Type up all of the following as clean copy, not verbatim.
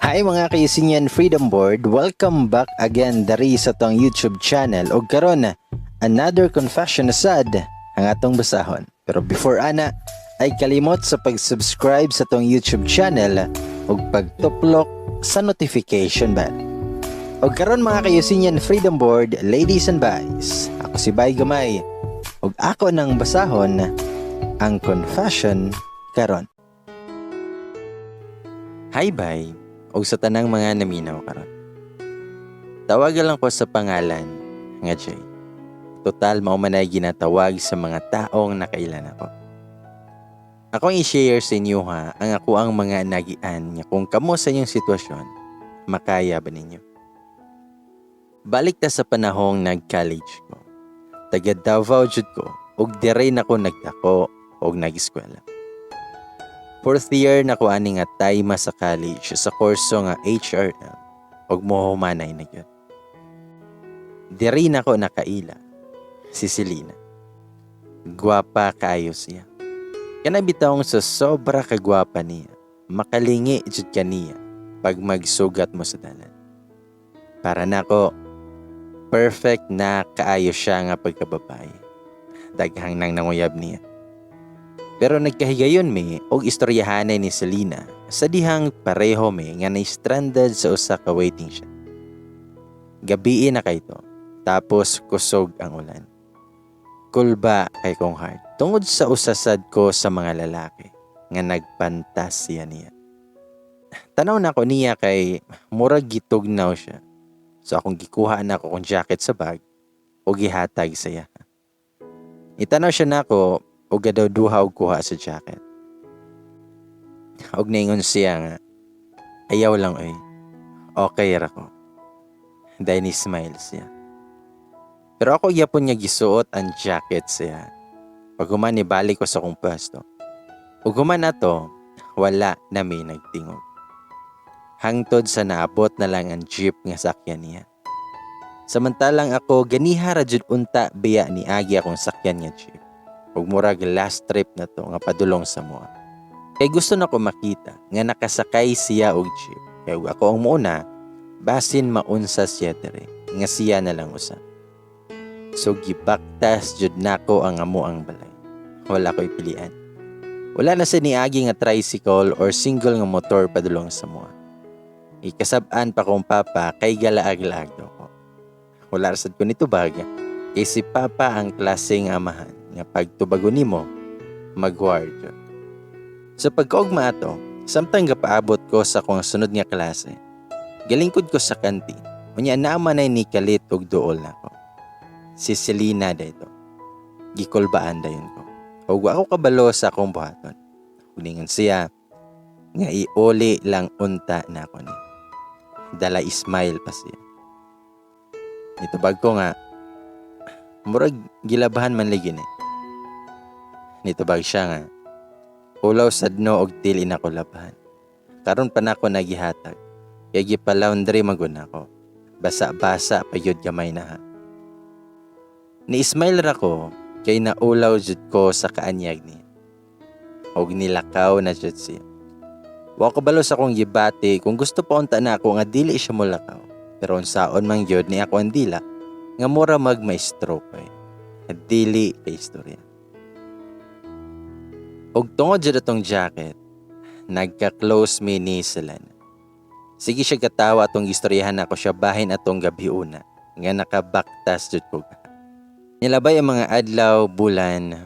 Hi mga kaisinyan Freedom Board, welcome back again dari sa tong YouTube channel og karon another confession asad ang atong basahon. Pero before ana ay kalimot sa pag-subscribe sa tong YouTube channel ug pagtuplok sa notification bell. Og karon mga kaisinyan Freedom Board, ladies and boys, ako si Bay Gamay ug ako nang basahon ang confession karon. Hi Bay, o sa tanang mga naminaw karon. Tawagan lang ko sa pangalan nga Jay. Total mao man ay ginatawag sa mga taong nakailan ako. Akong i-share sa inyo ha ang ako ang mga nagian nga kung kamo sa inyong sitwasyon, makaya ba ninyo? Balik ta sa panahong nag-college ko. Taga Davao jud ko ug dire na ko nagdako ug nag-eskwela. Fourth year na ko ani nga tayma sa college sa kurso nga HRM ug mohumanay na gyud. Diri na ko nakaila si Selena. Gwapa kaayo siya. Kana bitawng sa sobra ka gwapa niya, makalingi jud kaniya pag magsugat mo sa dalan. Para nako perfect na kaayo siya nga pagkababae. Daghang nang nanguyab niya. Pero nagkahigayon mi og istoryahanay ni Selena sa dihang pareho mi nga na-stranded sa usa ka waiting shed. Gabi na kay to, tapos kusog ang ulan. Kulba kay kong heart tungod sa usasad ko sa mga lalaki nga nagpantasya niya. Tanaw na ko niya kay murag gitugnaw siya. So akong gikuha na ko kong jacket sa bag o gihatag saya. Itanaw siya nako o gadaw duha og kuha sa jacket. Og naingon siya nga, ayaw lang oy. Okay ra ko. Dahil ni smile siya. Pero ako yapon niya gisuot ang jacket siya. Pag human ibalik ko sa kong pwesto. Ug human ato, wala na may nagtingog. Hangtod sa naabot na lang ang jeep nga sakyan niya. Samantalang ako ganiha ra jud unta biya ni agi akong sakyan nga jeep. Ug murag last trip na to nga padulong sa moa. Kay gusto na ko makita nga nakasakay siya og jeep. Kay ako ang muuna, basin maunsa siya dire, nga siya na lang usa. So gibaktas jud nako ang amo ang balay. Wala ko'y pilian. Wala na sa niagi nga tricycle or single nga motor padulong sa moa. Ikasab-an pa kong papa kay galaag-laag daw ko. Wala rasad ko nito baga. Kay si papa ang klaseng amahan nga pagtubago nimo mag-ward. Sa pagkaugma ato, samtang gapaabot ko sa kong sunod nga klase, galingkod ko sa kantin, unya naman ay ni kalit og duol nako. Si Selena dayto. Gikulbaan dayon ko. Ug ako kabalo sa akong buhaton. Uningon siya nga iuli lang unta nako ni. Dala smile pa siya. Nitubag ko nga murag gilabahan man ligin eh. Nitubag siya nga, ulaw sadno og dili na ko labahan. Karon pa nako nagihatag, kaya gipalaundry magun ako. Basa-basa pa yun gamay na ha. Ni-smile ra ko, kay naulaw jud ko sa kaanyag niya. Og nilakaw na jud siya. Wa ko balo sa akong gibati kung gusto pa unta na ako nga dili siya mulakaw. Pero unsaon man gyud ni ako ang dila, nga mura magmaestro ko eh. Dili kay istorya. Og tungod jud atong jacket, nagka-close me ni Selena. Sige siya katawa atong istoryahan ako siya bahin atong gabiuna, nga nakabaktas jud ko. Nilabay ang mga adlaw, bulan,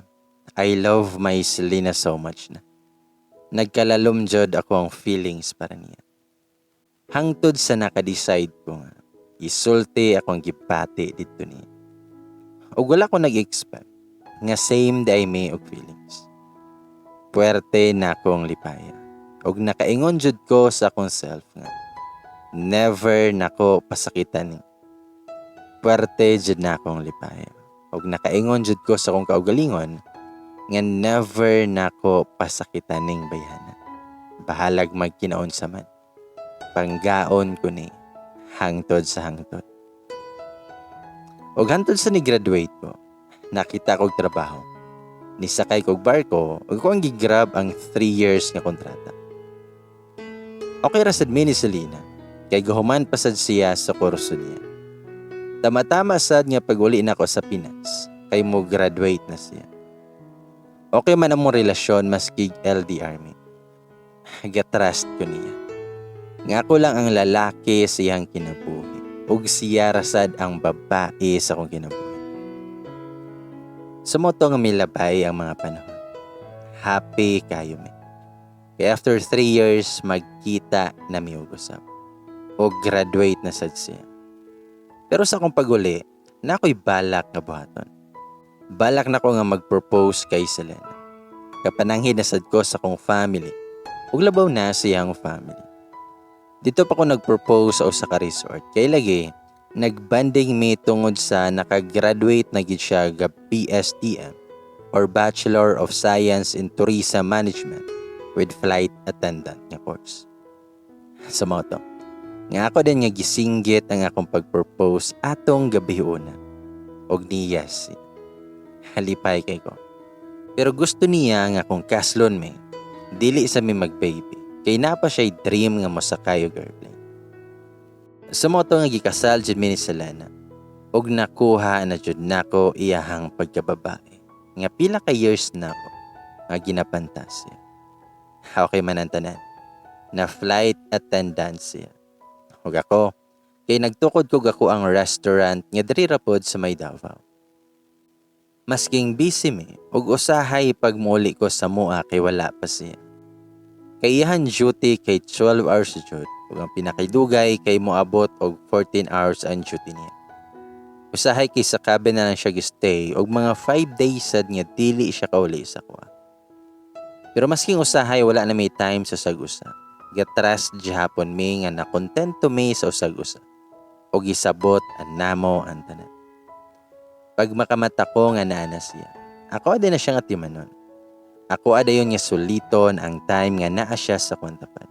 I love my Selena so much na. Nagkalalom jud ako ang feelings para niya. Hangtod sa naka-decide ko nga, isulti akong gipati dito niya. Og wala ko nag-expect nga same day may og feelings. Puwerte na akong lipaya. Og nakaingon jud ko sa akong self nga never nako pasakitan ni. Puwerte jud na akong lipaya. Og nakaingon jud ko sa akong kaugalingon nga never nako pasakitan ning bayhana. Bahalag magkinaon sa man. Panggaon ko ni hangtod sa hangtod. Og hangtod sa ni-graduate ko, nakita kog trabaho. Nisakay kog barko ug ko ang gigrab ang 3 years nga kontrata. Okay ra sad mi ni Selena, kay gahuman pa sad siya sa kurso niya. Tama-tama sad nga pag-uli na ko sa Pinas, kay mo graduate na siya. Okay man ang mong relasyon maski LDR mi. Gatrust ko niya. Nga ako lang ang lalaki siyang kinabuhi, ug siya rasad ang babae sa akong kinabuhi. Sumoto nga milabay ang mga panahon. Happy kayo mi. Kaya after 3 years, magkita na mi ugusap. O graduate na sad siya. Pero sa akong pag-uli, na ako'y balak nga buhaton. Balak na ko nga mag-propose kay Selena. Kapananghin na sad ko sa akong family. Ug labaw na siyang family. Dito pa ko nag-propose sa usa ka resort. Kay lagi, nagbanding mi tungod sa nakagraduate na gid siya ga BSTM or Bachelor of Science in Tourism Management with flight attendant nga course. Sa moto, nga ako din nga gisinggit ang akong pag-propose atong gabi una. Og ni yes, halipay kay ko. Pero gusto niya nga akong kaslon me, dili sa mi mag-baby. Kay napa siya'y dream nga masakay og airplane. Sa moto nga gikasal jud mi ni Selena, og nakuha na jud nako iyahang pagkababae. Nga pila ka years na ako nga ginapantas siya. Okay man ang tanan, na flight attendant siya. Ug ako, kay nagtukod ko ako ang restaurant nga diri ra pod sa may Davao. Masking busy mi, ug usahay pagmuli ko sa mua kay wala pa siya. Kay iyahan duty kay 12 hours jud, ug ang pinakaidugay kay moabot og 14 hours ang duty niya. Usahay kay sa cabin na lang siya gistay og mga 5 days sad nga dili siya kauli sa kuha. Pero masking usahay wala na may time sa sagusa. Gatras gihapon mi nga nakontento mi sa usag-usa. Og isabot ang namo ang tanan. Pag makamata ko nga naa na siya, ako din na siya nga timanon. Ako adayon nga suliton ang time nga naa siya sa kwantapan.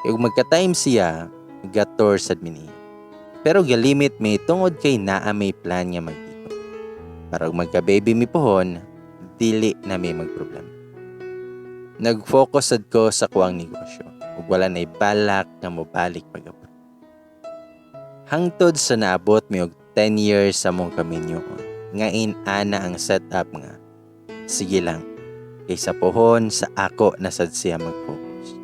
Ug magka-time siya, gator sad mi niya. Pero galimit mi tungod kay naa may plan nga magdito. Para magka-baby mi pohon, dili na may magproblema. Nag-focus sad ko sa kuwang negosyo ug wala na'y balak nga mobalik pag-abot. Hangtod sa naabot mi og 10 years sa mong kaminyoon, nga ana ang setup nga. Sige lang, kaysa pohon sa ako na sad siya mag-focus.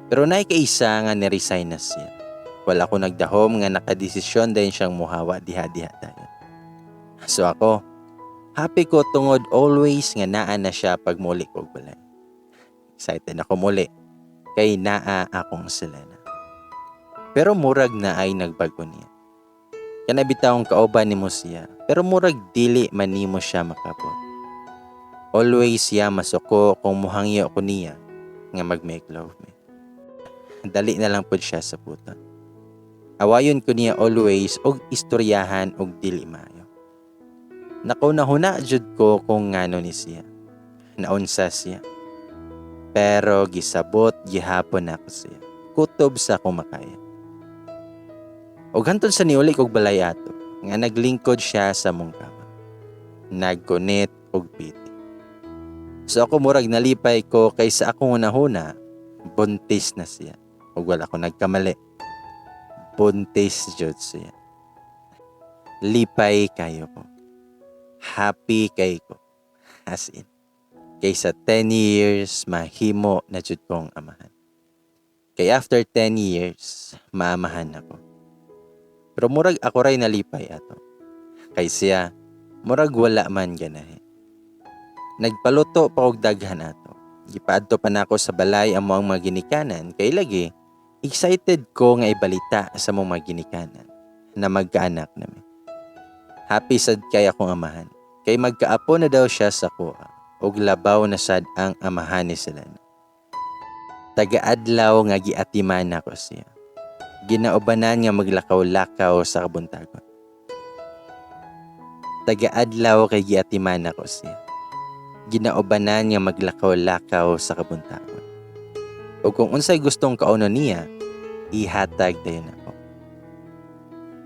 Pero na'y kaisa nga ni-resign na siya. Wala ko nagdahom nga nakadesisyon din siyang muhawa diha-diha dayon. So ako, happy ko tungod always nga naa na siya pag muli ko balay. Excited ako muli kay naa akong Selena. Pero murag na ay nagbago niya. Kanabitawong kauban nimo siya, pero murag dili man nimo siya makabot. Always siya masuko kung muhangyo ko niya nga mag-make love me. Dali na lang pod siya sa puton. Awayon ko niya always og istoryahan og dili maayo. Nakunahuna jud ko kung ngano ni siya. Naunsa siya. Pero gisabot gihapon ako siya. Kutob sa kumakaya. Og hantod sa niuli kog balay ato, nga naglingkod siya sa mong kama. Nagkunit og piti. So ako murag nalipay ko kaysa akong una-huna, buntis na siya. Og wala ko nagkamali. Buntis jud siya. Lipay kayo ko. Happy kay ko. As in, kaysa 10 years, mahimo na jud kong amahan. Kay after 10 years, maamahan ako. Pero murag ako ray nalipay ato. Kay siya, murag wala man ganahe. Nagpaluto pa og daghan ato. Gipaadto pa nako sa balay ang mga ginikanan kay lagi excited ko nga ibalita sa mga ginikanan na magkaanak nami. Happy sad kay akong amahan. Kay magkaapo na daw siya sa kuha og labaw na sad ang amahan ni Selena. Taga-adlaw nga giatiman nako siya. Ginaubanan nga maglakaw-lakaw sa kabuntagon. Taga-adlaw kay giatiman ako siya. Ginaubanan nga maglakaw-lakaw sa kabuntagon. O kung unsay gustong kauno niya, ihatag dayon ako.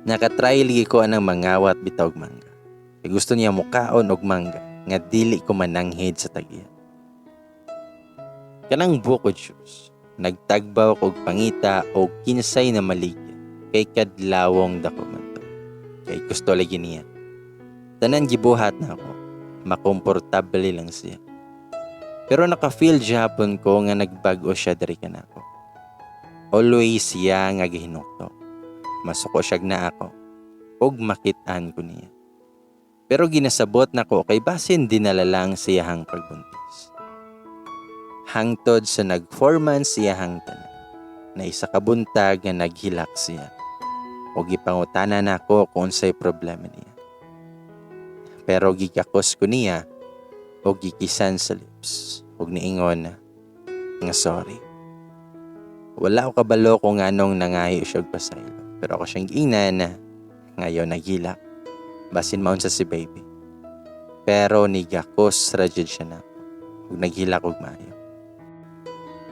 Nakatry ligi ko anang mangawat bitaw og mangga. Kay gusto niya mukaon og mangga nga dili ko mananghid sa tagiya. Kanang buko juice, Nagtagbaw kog pangita o kinsay na maligya kay kadlawong dako man to. Kay gusto lagi niya. Tanan gibuhat na ako. Makomportable lang siya. Pero naka-feel gyapon ko nga nagbag-o siya diri kanako. Always siya nga gihinuktok. Masuko siya na ako. Og makit-an ko niya. Pero ginasabot na ko kay basin dinala lang siyahang pagbuntis. Hangtod sa nag-4 months siyahang tanan. Na isa ka buntag nga naghilak siya. O gipangutana na ko kung unsay problema niya. Pero gigakos ko niya o gikisan sa lips. O niingon nga sorry. Wala ko kabalo kung anong nangayo siya pasaylo. Pero ako siyang giingnan na ngayon naghilak. Basin maunsa si baby. Pero nigakos rajud siya na. Ug naghilak og maayo.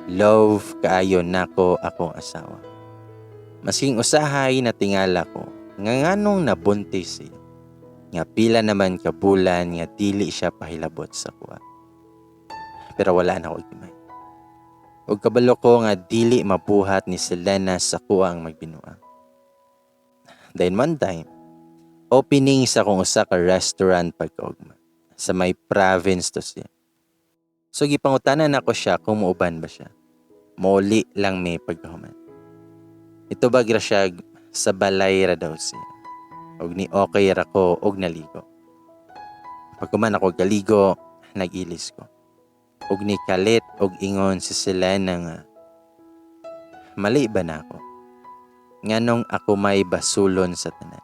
Love kaayo nako akong asawa. Masking usahay na tingala ko nga nganong nabuntis siya. Nga pila naman ka bulan nga dili siya pahilabot sa kuha. Pero wala na ko gimay. Ug kabalo ko nga dili mabuhat ni Selena sa kuha ang magbinuang. Then one time, opening sa kung usa ka restaurant pagkaugma sa may province to siya. So gipangutanan ako siya kung muuban ba siya. Muli lang may pagkahuman. Ito ba grasya sa balay ra daw siya. Og ni okay ra ko og naligo. Pagkuman ako galigo, nag-ilis ko. Og ni kalit og ingon si Selena nga mali ba na ako? Nganong ako may basulon sa tanan.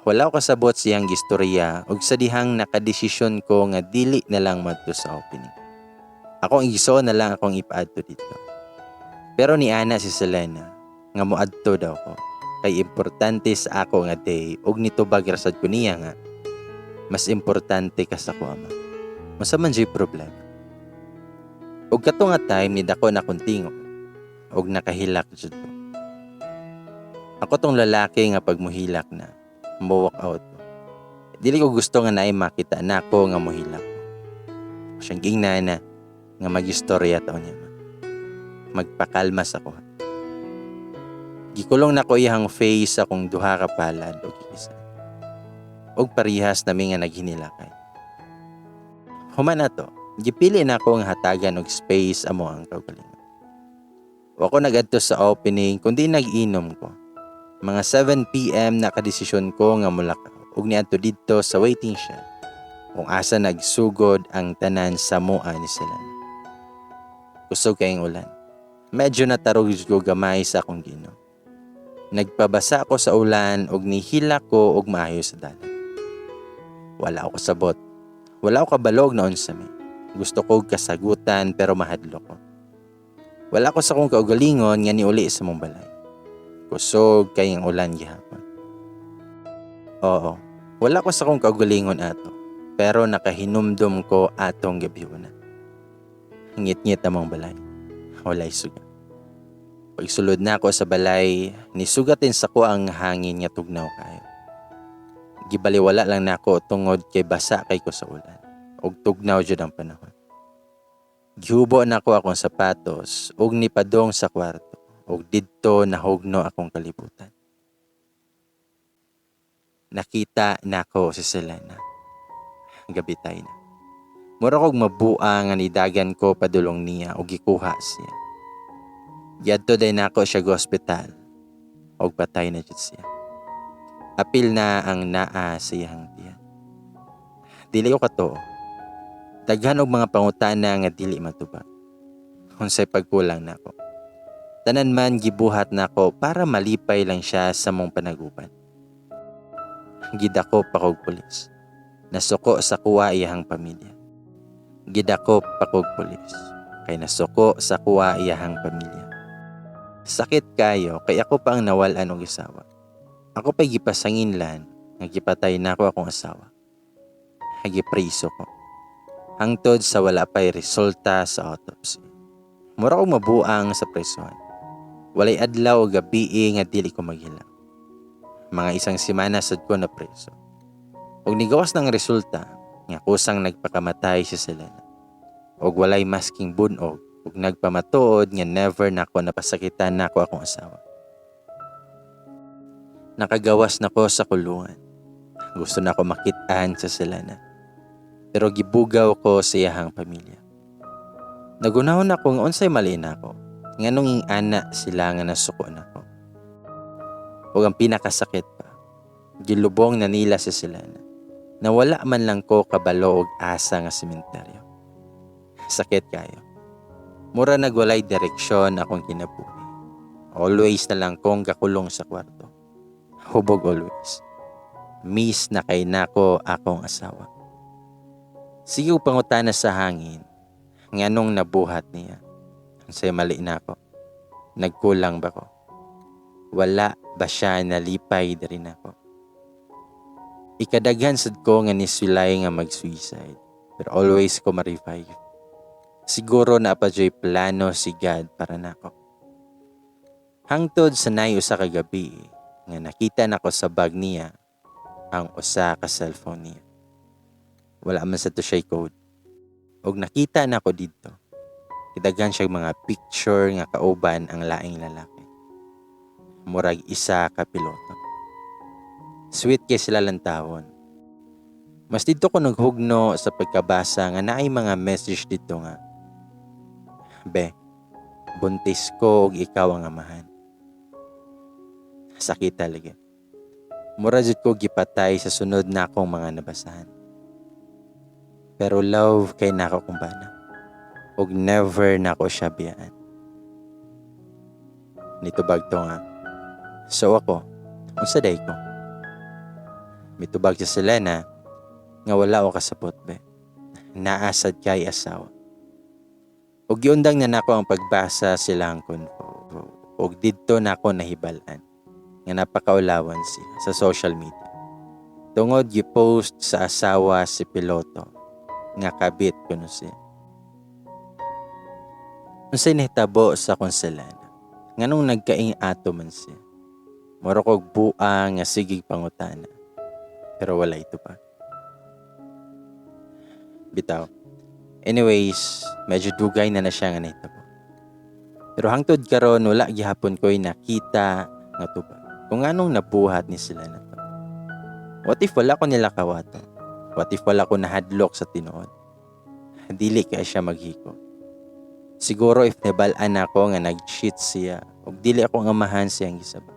Wala ko kasabot siyang gistorya og sa dihang nakadesisyon ko nga dili na lang madto sa opening. Ako ang iso na lang akong ipaadto dito. Pero ni Ana si Selena nga moadto daw ko. Kay importante sa ako nga day og nitubag rasad ko niya nga mas importante ka sa ko ama. Masaman jay problema. Og kato nga time ni dako na kuntingo og nakahilak jud ko. Ako tong lalaki nga pag muhilak na mo walk out ko. Dili ko gusto nga naay makita nako nga muhilak. Siyang gingnan na nga magistorya taon niya. Magpakalma sa ko. Gikulong na ko iyang face akong duha ka palad o kikisa. Og parihas nami nga naghinilakay. Human na to, gipili na ko nga hatagan og space amo ang kaugalingon. O ako nagadto sa opening kundi nag-inom ko. Mga 7 PM nakadesisyon ko nga mulakaw og niadto didto sa waiting shed kung asa nagsugod ang tanan sa mua ni Selena. Kusog kayong ulan. Medyo natarog ko gamay sa akong ginom. Nagpabasa ako sa ulan og nihila ko og maayo sa dalan. Wala ako kasabot. Wala ako kabalog na unsa mi. Gusto ko kasagutan pero mahadlo ko. Wala ko sa kong kaugalingon nga niuli sa mong balay. Kusog kayong ulan gihapon. Oo, wala ko sa kong kaugalingon ato. Pero nakahinumdum ko atong gabiuna. Ngit-ngit among balay. Walay sugat. Pagsulod na ako sa balay, nisugatin sa ko ang hangin nga tugnaw kayo. Gibaliwala lang na ako tungod kay basa kay ko sa ulan. Og tugnaw jud ang panahon. Gihubo na ako akong sapatos og nipadong sa kwarto. Og didto nahugno akong kalibutan. Nakita na ako si Selena. Gabitay na. Mura kog mabuang nga nidagan ko padulong niya o gikuha siya. Yadto day nako siya go hospital. Og patay na jud siya. Apil na ang naa sa iyang tiyan. Dili ko kato. Daghan og mga pangutana nga dili matubag. Unsay pagkulang nako. Tanan man gibuhat nako para malipay lang siya sa mong panaguban. Gidako pa kog pulis. Nasuko sa kuha iyang pamilya. Gidakop pa kog pulis. Kay nasuko sa kuha iyang pamilya. Sakit kayo kay ako pa ang nawalan og asawa. Ako pa'y gipasanginlan nga gipatay na ako akong asawa. Gipriso ko. Hangtod sa wala pa'y resulta sa autopsy. Mura ko mabuang sa presohan. Walay adlaw o gabi nga dili ko maghilak. Mga isang semana sad ko na preso. Og nigawas ng resulta nga kusang nagpakamatay si Selena. Og walay masking bunog ug nagpamatuod nga never nako napasakitan nako akong asawa. Nakagawas nako sa kulungan. Gusto nako makit-an sa silana. Pero gibugaw ko sa iyahang pamilya. Nagunahon ako nga unsay mali nako. Nganong ing ana sila nga nasuko nako. Ug ang pinakasakit pa, gilubong na nila sa silana. Nawala man lang ko kabalo og asa nga sementeryo. Sakit kayo. Mura nagwalay direksyon akong kinabuhi. Always na lang kong gakulong sa kwarto. Hubog always. Miss na kay nako akong asawa. Sige pangutana sa hangin. Nganong nabuhat niya. Unsay mali nako. Nagkulang ba ko? Wala ba siya nalipay diri nako? Ikadaghan sad ko nga nisulay nga mag-suicide. Pero always ko ma-revive. Siguro na pa joy plano si God para nako. Hangtod sa nay usa ka gabi nga nakita nako sa bag niya ang usa ka cellphone niya. Wala man sa to siya code. Og nakita nako didto. Kidaghan siya mga picture nga kauban ang laing lalaki. Murag isa ka piloto. Sweet kay sila lantawon. Mas dito ko naghugno sa pagkabasa nga naay mga message dito nga. Be, buntis ko og ikaw ang amahan. Sakit talaga. Mura jud ko gipatay sa sunod na akong mga nabasahan. Pero love kay nako kung bana. Og never nako siya biyaan. Nitubag to nga. So ako, unsa day ko? Mitubag sa Selena nga wala o kasapot be. Naasad kay asawa. Og giundang na nako ang pagbasa silang konfo. Og didto nako nahibalan nga napakaulawan siya sa social media. Tungod gi-post sa asawa si piloto nga kabit kuno siya. Unsay nahitabo sa konselana? Nganong nagkaing ato man siya. Mura kog buang nga sigig pangutana. Pero wala ito pa. Bitaw. Anyways, medyo dugay na siya nga nahitabo. Pero hangtod karon wala gihapon ko'y nakita nga tuba. Kung anong nabuhat ni sila na to. What if wala ko nila kawato? What if wala ko nahadlok sa tinuod? Dili kaya siya maghiko. Siguro if nabalaan ako nga nag-cheat siya o dili ako nga amahan siyang gisaba.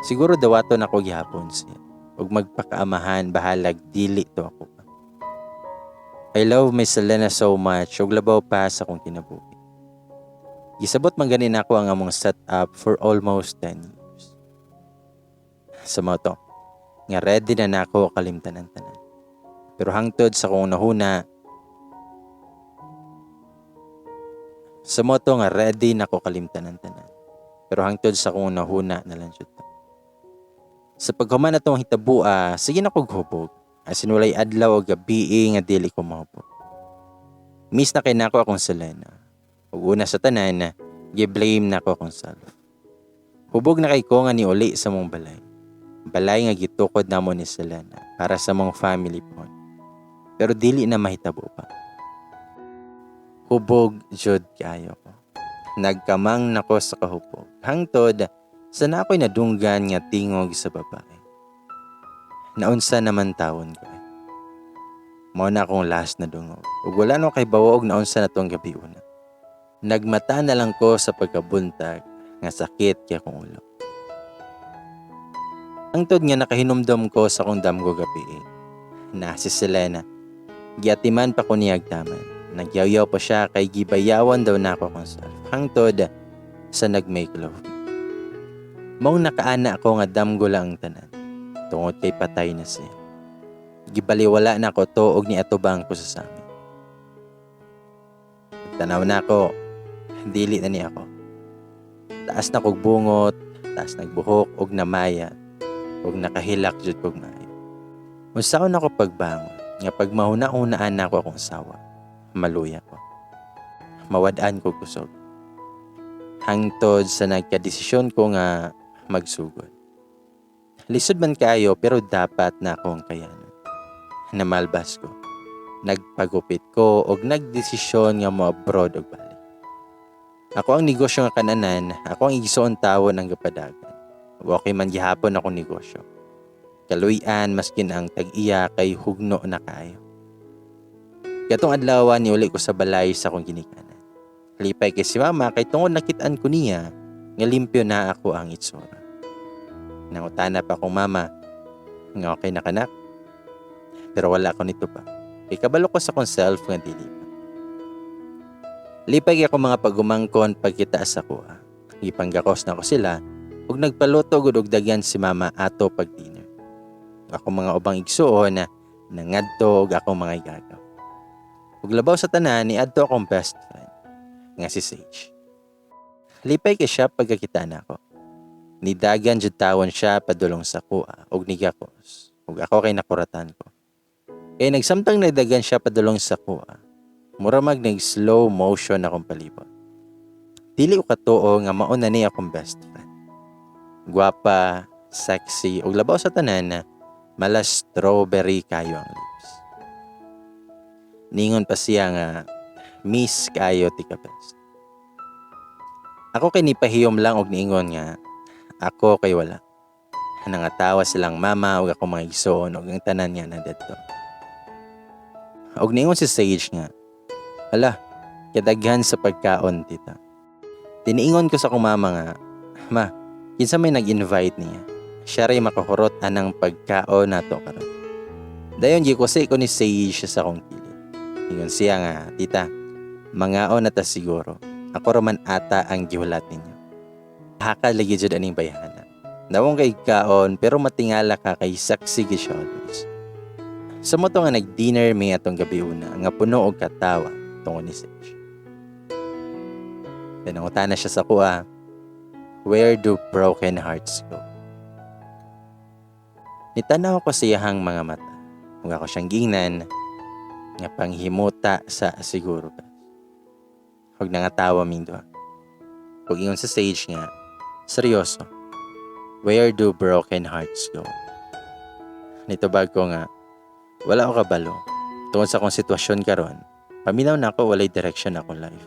Siguro dawaton ako gihapon siya o magpakaamahan bahalag dili to ako pa. I love my Selena so much ug labaw pa sa akong kinabuhi. Gisabot man ganin ako ang among setup for almost 10 years. Sa mga to, nga ready na nako kalimtanan tanan. Pero hangtod sa kong nahuna, sa moto nga ready nako kalimtanan tanan. Pero hangtod sa kong nahuna na lang jud. Sa paghuman atong hitabua, sige na kog hubog. Asin walay adlaw o gabi nga dili ko mahubog. Miss na kay nako akong Selena. Ug una sa tanan, gi-blame nako akong self. Hubog na kay ko nga ni uli sa mong balay. Balay nga gitukod namo ni Selena para sa mong family po. Pero dili na mahitabo pa. Hubog jud kayo ko. Nagkamang nako sa kahupog. Hangtod sa na ako'y nadunggan nga tingog sa babae. Naunsa naman tawon ko eh. Mao na akong last na dungog. Ug wala no kay bawog naunsa na tong gabi una. Nagmata na lang ko sa pagkabuntag nga sakit kay akong ulo. Hangtod nga nakahinumdom ko sa akong damgo gabi na si Selena. Giatiman pa ko niya agtaman. Nagyaw-yaw pa siya kay gibayawan daw na ako kung self. Hangtod sa nag-make love. Maong nakaana ako nga damgo lang ang tanan. Tungod kay patay na siya. Gibaliwala na ako to og niatubang ko sa amin. Tanaw na ako. Dili na niya ako. Taas na kog bungot, taas nagbuhok og namaya. Og nakahilak jud kog maayo. Unsaon ako pagbangon, nga pagmahuna-hunaan na ako akong asawa. Maluya ko. Mawad-an ko kusog. Hangtod sa nagkadesisyon ko nga magsugod. Lisod man kayo pero dapat na akong kayanan. Namalbas ko. nagpagupit ko og nagdesisyon nga mo abroad og balik. Ako ang negosyo nga kananan, ako ang igsoon tawo ng gapadagan. Ug okay man gihapon akong negosyo. Kaluy-an maskin ang tag-iya kay hugno na kayo. Katong adlaw ni uli ko sa balay sa akong ginikanan. Lipay kay si mama kay tungod nakit-an ko niya nga limpyo na ako ang itsura. Nangutana pa akong mama nga okay na kanak. Pero wala ko nito pa. Kay kabalo ko sa akong self nga dili pa. Lipay kay ako mga pagumangkon pagkita sa kuha. Gipanggakos na ko sila ug nagpaluto gud og daghan si mama ato pag dinner. Ako mga ubang igsuon na nangadto og akong mga igagaw. Ug labaw sa tanan ni adto akong best friend nga si Sage. Lipay kay siya pagkakita na ako. Nidagan jud tawon siya padulong sa kuha ug nigakos. Ug ako kay nakuratan ko. Kaya nagsamtang nagdagan siya padulong sa kuha. Mura mag nag-slow motion akong palibot. Dili ko katuo nga mao na niya akong best friend. Guwapa, sexy, ug labaw sa tanan na mala strawberry kayo ang lips. Ningon pa siya nga miss kayo ti ka best. Ako kay nipahiyom lang og niingon nga ako kay wala. Nangatawa silang mama ug ako mga igsoon ug ang tanan nga na didto. Og niingon si Sage nga, hala, kadaghan sa pagkaon tita. Tiniingon ko sa akong mama nga, ma, kinsa may nag-invite niya. Siya rin makahurot anang pagkaon nato karon. Dayon gikusi ko ni Sage sa akong kilid. Ingon siya nga, tita, mangaon na ta siguro. Ako raman ata ang gihulat ninyo. Haka lagi jud aning bayhana. Nawong kay kaon pero matingala ka kay saksi gi siya always. Sa mo to nga nag-dinner may atong gabi una nga puno og katawa tungod ni Sage. Nanangutan na siya sa kuha, where do broken hearts go? Nitanaw ko sa iyahang mga mata. Kung ako siyang gingnan, nga panghimuta sa siguro ka. Huwag nangatawa ming doha. Huwag ingon sa Sage nga, seryoso, where do broken hearts go? Nitubag ko nga, wala ko kabalo. Tungkol sa akong sitwasyon karon, paminaw na ako walay direction na akong life.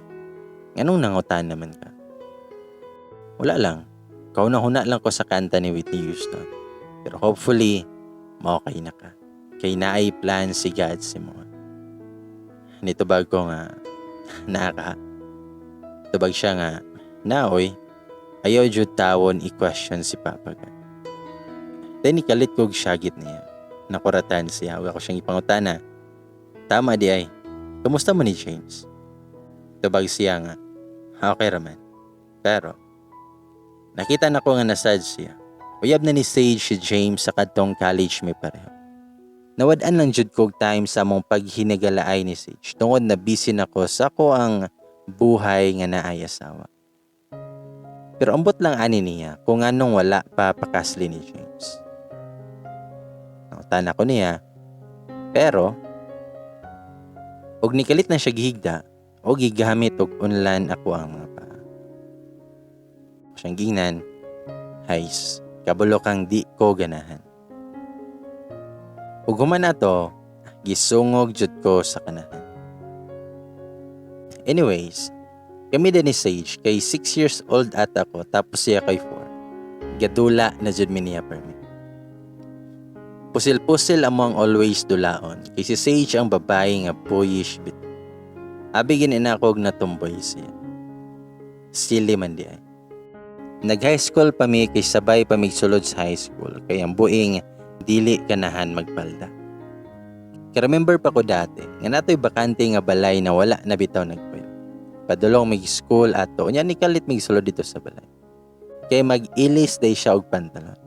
Anong nangutan naman ka? Wala lang. Kauna-huna lang ko sa kanta ni Whitney Houston. Pero hopefully, maokay na ka. Kay naay plan si God si mo. Nitubag ko nga, naka. Tubag siya nga, naoy, ayaw jud tawon i-question si Papa God. Then ikalit kog syagit niya. Nakuratan siya. Huwag ako siyang ipangutana. Tama di ay. Kumusta mo ni James? Tubag siya nga. Okay raman. Pero, nakita na ko nga nasad siya. Uyab na ni Sage si James sa kadtong college may pareho. Nawadaan lang jud kog time sa mong paghinagalaay ni Sage. Tungod na busy na ko sa ko ang buhay nga naay asawa. Pero ambot lang ani niya kung anong wala pa pakasli ni James. Tana ko niya. Pero, og nikalit na siya gihigda, o gigamit og unlan ako ang mga pa. Siyang gingnan, hays, kabulo kang di ko ganahan. Ug human ato, gisungog jud ko sa kanahan. Anyways, kami din ni Sage kay 6 years old ata ko tapos siya kay 4. Gadula na jud mi niya permit. Pusil-pusil among always dulaon. Kay si Sage ang babae nga boyish bit. Abigin inakog na tomboy siya. Silly man di ay. Nag-high school pa mi kay sabay pa migsulod sa high school. Kay ang buing dili ganahan magpalda. Ka-remember pa ko dati, nga nato'y bakante nga balay na wala na bitaw nagpuyo. Padulong mig-school ato, unya ni kalit migsulod dito sa balay. Kay mag-ilis day siya og pantalon.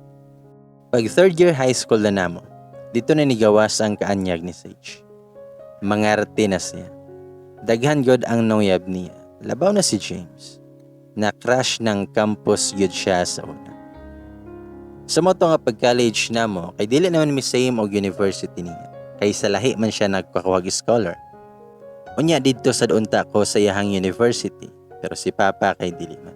Pag 3rd year high school na namo, dito na nigawas ang kaanyag ni Sage. Mangarte na siya. Daghan god ang nuyab niya. Labaw na si James. Na-crush ng campus yun siya sa una. Sa mo to nga pag-college na mo, kay dili naman mi same og university niya. Kay sa lahi man siya nagkakuhag scholar. Unya dito sa doonta ko sa iyahang university, pero si Papa kay dili man.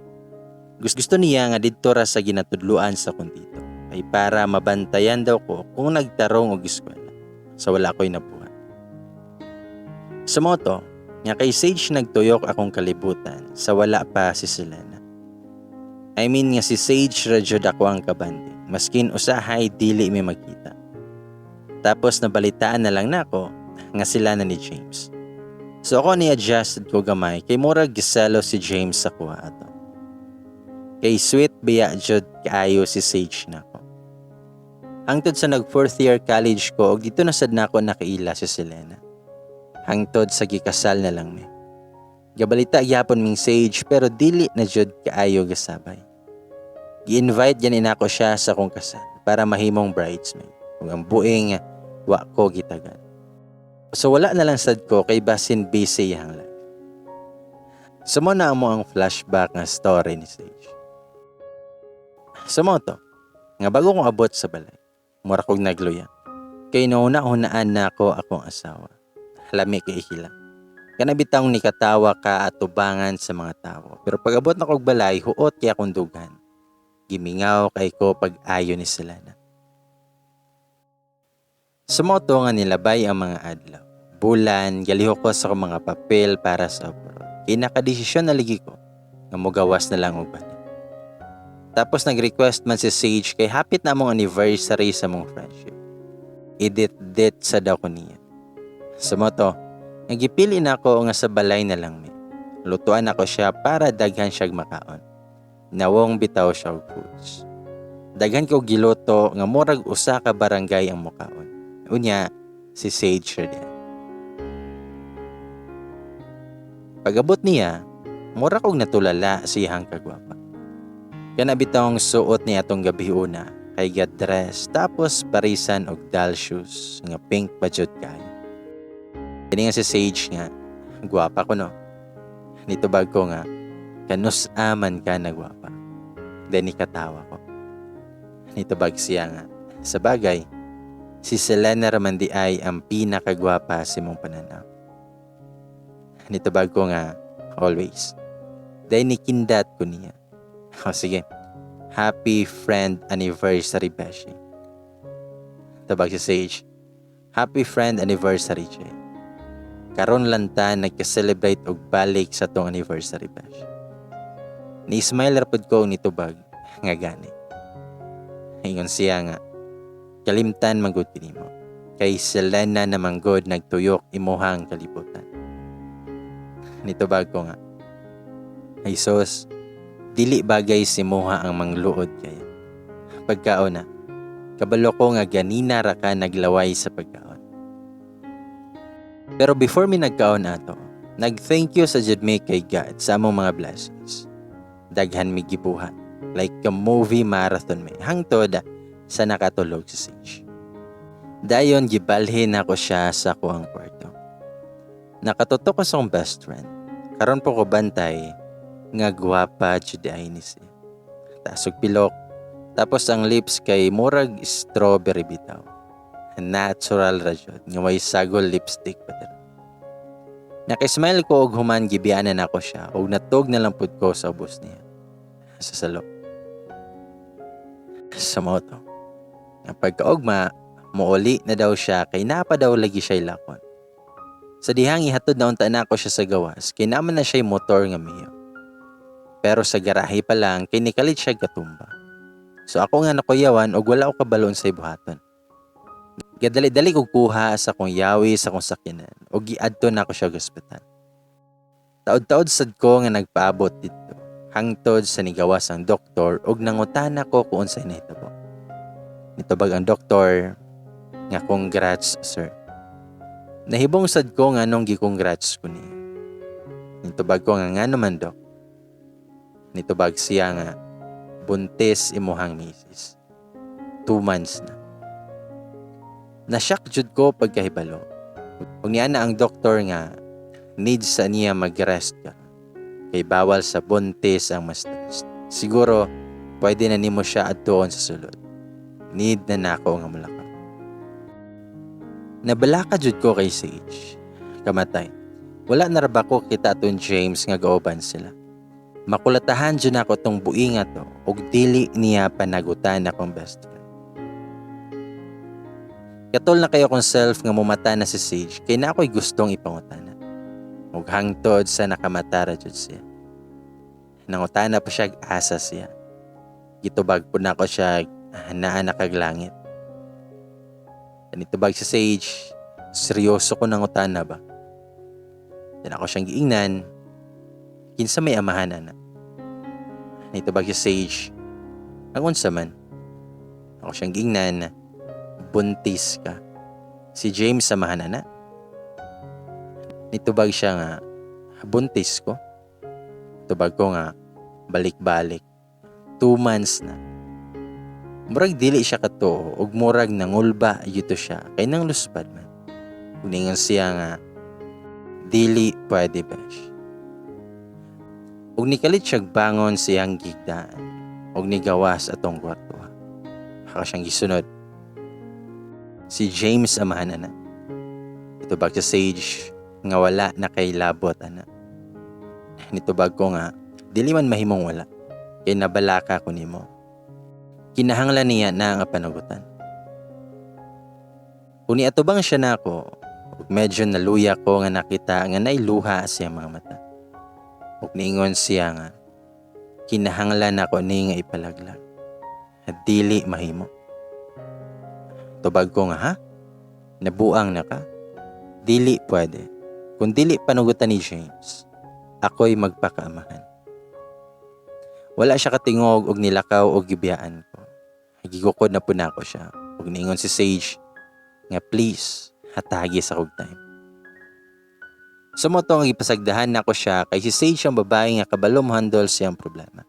Gusto niya nga dito ra sa ginatudluan sa kung dito. Ay para mabantayan daw ko kung nagtarong og eskwela. So wala ko'y nabuhat. Sa moto, nga kay Sage nagtuyok akong kalibutan sa wala pa si Selena. I mean nga si Sage radyod ako ang kabanding, maskin usahay dili may magkita. Tapos nabalitaan na lang nako nga sila na ni James. So ako ni-adjusted ko gamay kay murag giselo si James sa kuha ato. Kay sweet biya jud kaayo si Sage nako. Hangtod sa nag 4th year college ko og dito na sad nako nakaila si Selena. Hangtod sa gikasal na lang mi. Gabalita gyapon ming Sage pero dili na jud kaayo gasabay. Gi-invite ganin ako siya sa akong kasal para mahimong bridesmaid. Ug ang buing wa ko gitagan. So wala na lang sad ko kay basin busy yang life. Sumo na mo ang flashback nga story ni Sage. Sumo to, nga bago kong abot sa balay, mura kong nagluya. Kay nauna-unaan na ako akong asawa. Lami kay ihila. Kanabitang nikatawa ka at tubangan sa mga tao. Pero pag abot na kong balay, huot kay akong dugan. Gimingaw kay ko pag-ayo ni Selena. Sumoto nga nilabay ang mga adlaw. Bulan, galiho ko sa mga papel para sa abroad. Kinakadesisyon na ligi ko nga mogawas na lang og balik. Tapos nag-request man si Sage kay hapit na mong anniversary sa mong friendship. Idit-dit sa daw ko niya. Sumoto, nagipili na ako nga sa balay na lang mi. Lutuan ako siya para daghan siyag makaon. Nawong bitaw siya og foods. Daghan ko giluto nga murag usa ka barangay ang mukaon. Unya, si Sage siya din. Pag-abot niya, mura kong natulala siyang kagwapa. Kaya nabitawang suot niya atong gabi una, kay get dress, tapos barisan og doll shoes, nga pink budget kayo. Kini nga si Sage nga, gwapa ko no. Nitubag ko nga, kanus aman ka na gwapa. Then ikatawa ko. Nitubag siya nga, sa bagay, si Selena raman di ay ang pinakagwapa si mong pananaw. Nitubag ko nga, always. Dahil nikindat ko niya. O sige, happy friend anniversary, Beshi. Tabag si Sage, happy friend anniversary, Jay. Karon lang ta nagka-celebrate og balik sa tong anniversary, Beshi. Ni-smile rapod ko nitubag, nga gani. Ingon siya nga, kalimtan manggod kinimo. Kay Selena na manggod nagtuyok imuhang kalibutan. Nitubag ko nga, ay sos, dili bagay si Moha ang mangluod kaya. Pagkaon na, kabalo ko nga ganina ra ka naglaway sa pagkaon. Pero before mi nagkaon ato, nag-thank you sa jud mi kay God sa among mga blessings. Daghan mi gibuhat, like a movie marathon mi, hangtod sa nakatulog si Sage. Dayon gibalhin ako siya sa kuang kwarto. Nakatutok ko sa akong best friend. Karon po ko bantay nga gwapa jud ay ni siya. Tasog pilok. Tapos ang lips kay murag strawberry bitaw. Natural ra jud nga may sagol lipstick pa dira. Nakismile ko og human gibianan ako siya og natog na lang pud ko sa ubos niya. Sa salo. Sa moto. Nga pagkaugma, muuli na daw siya kay napa daw lagi siya lakon. Sa dihang ihatod na unta na ako siya sa gawas, kay naman na siya'y motor nga miyo. Pero sa garahe pa lang, kay nikalit siya gatumba. So ako nga nakuyawan og wala ko kabalon sa ibuhaton. Gadali-dali ko kuha sa akong yawi sa akong sakyanan og giadto na ako siya sa ospital. Taod-taod sad ko nga nagpaabot dito, hangtod sa nigawas ang doktor og nangutana ko kung unsay nahitabo. Nitubag ang doktor nga congrats sir. Nahibong sad ko nga nung gi-congrats ko niya. Nitubag ko nga naman dok. Nitubag siya nga buntis imuhang misis. 2 months na. Nasyak jud ko pagkahibalo. Ug niya na ang doktor nga needs sa niya mag-rest ka. Kay bawal sa buntis ang mas stress. Siguro pwede na nimo siya adtuon sa sulod. Need na nako nga mulaka. Nabalaka jud ko kay Sage. Kamatay. Wala na ra ba ko kita aton James nga gaoban sila. Makulatahan jud nako tong buinga to ug dili niya panagutan akong best friend. Katol na kayo kong self nga mumata na si Sage kay na ako'y gustong ipangutana. ug hangtod sa nakamatara jud siya. Nangutana pa siya asa siya. Gitubag po na ko siya naa nakaglangit. Nitubag si Sage, seryoso ko nangutana ba? Then ako siyang giingnan, kinsa may amahan na. Nitubag si Sage, ang unsa man. Ako siyang giingnan, buntis ka. Si James samahan na. Nitubag siya nga, buntis ko. Tubag ko nga, balik-balik. 2 months na. Murag dili siya kato, ug murag nangulba yuto siya, kay nang luspad man. Kuningon siya nga, dili pwede bash. Ug nikalit siya bangon siyang gigdaan, ug nigawas atong kwarto. Haka siyang gisunod. Si James amahan na. Itubag sa Sage, nga wala na kay labot ana. Nitubag ko nga, dili man mahimong wala. Kay nabalaka ko nimo. Kinahanglan niya na nga panagutan. Kung atubang siya na ako, medyo naluya ko nga nakita nga nailuha siya mga mata. Ug niingon siya nga, kinahanglan ako ni nga ipalaglag. At dili mahimo. Tubag ko nga ha? Nabuang na ka? Dili pwede. Kung dili panugutan ni James, ako'y magpakaamahan. Wala siya katingog og nilakaw og gibiyaan ko. Gigukod na po na ako siya. Ug niingon si Sage nga please, hatagi sa kog time. Sumoto ang ipasagdahan na ko siya kay si Sage ang babae nga kabalo mo handle siyang problema.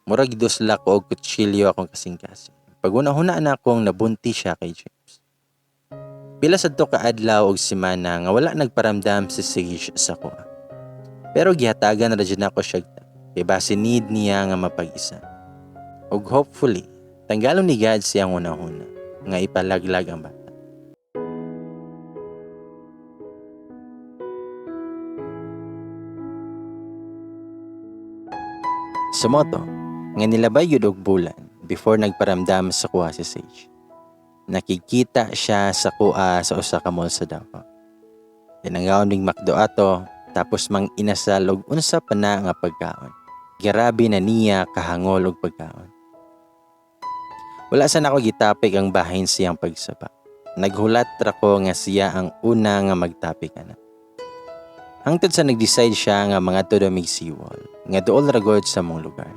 Murag gidusla ko og kutsilyo akong kasing-kasing. Pag-una-huna na akong nabunti siya kay James. Pila sa to ka adlaw og semana nga wala nagparamdam si Sage sa ko. Pero gihatagan ra jud nako siya kay base need niya nga mapag-isa. Ug hopefully, tanggalon ni God siyang una-una nga ipalaglag ang bata. Sumoto, nga nilabay yun og bulan before nagparamdam sa kuha si Sage. Nakikita siya sa kuha sa usa ka mall sa Davao. Tinanggaon ning McDo ato, tapos mang inasal og unsa pa na nga pagkaon. Grabe na niya kahangol og pagkaon. Wala sa nako gitapik ang bahin siyang pagsaba. Naghulat ra ko nga siya ang una nga magtapik ana. Hangtod sa nag-decide siya nga mga todo mig seawall, nga dool ra gud sa mong lugar.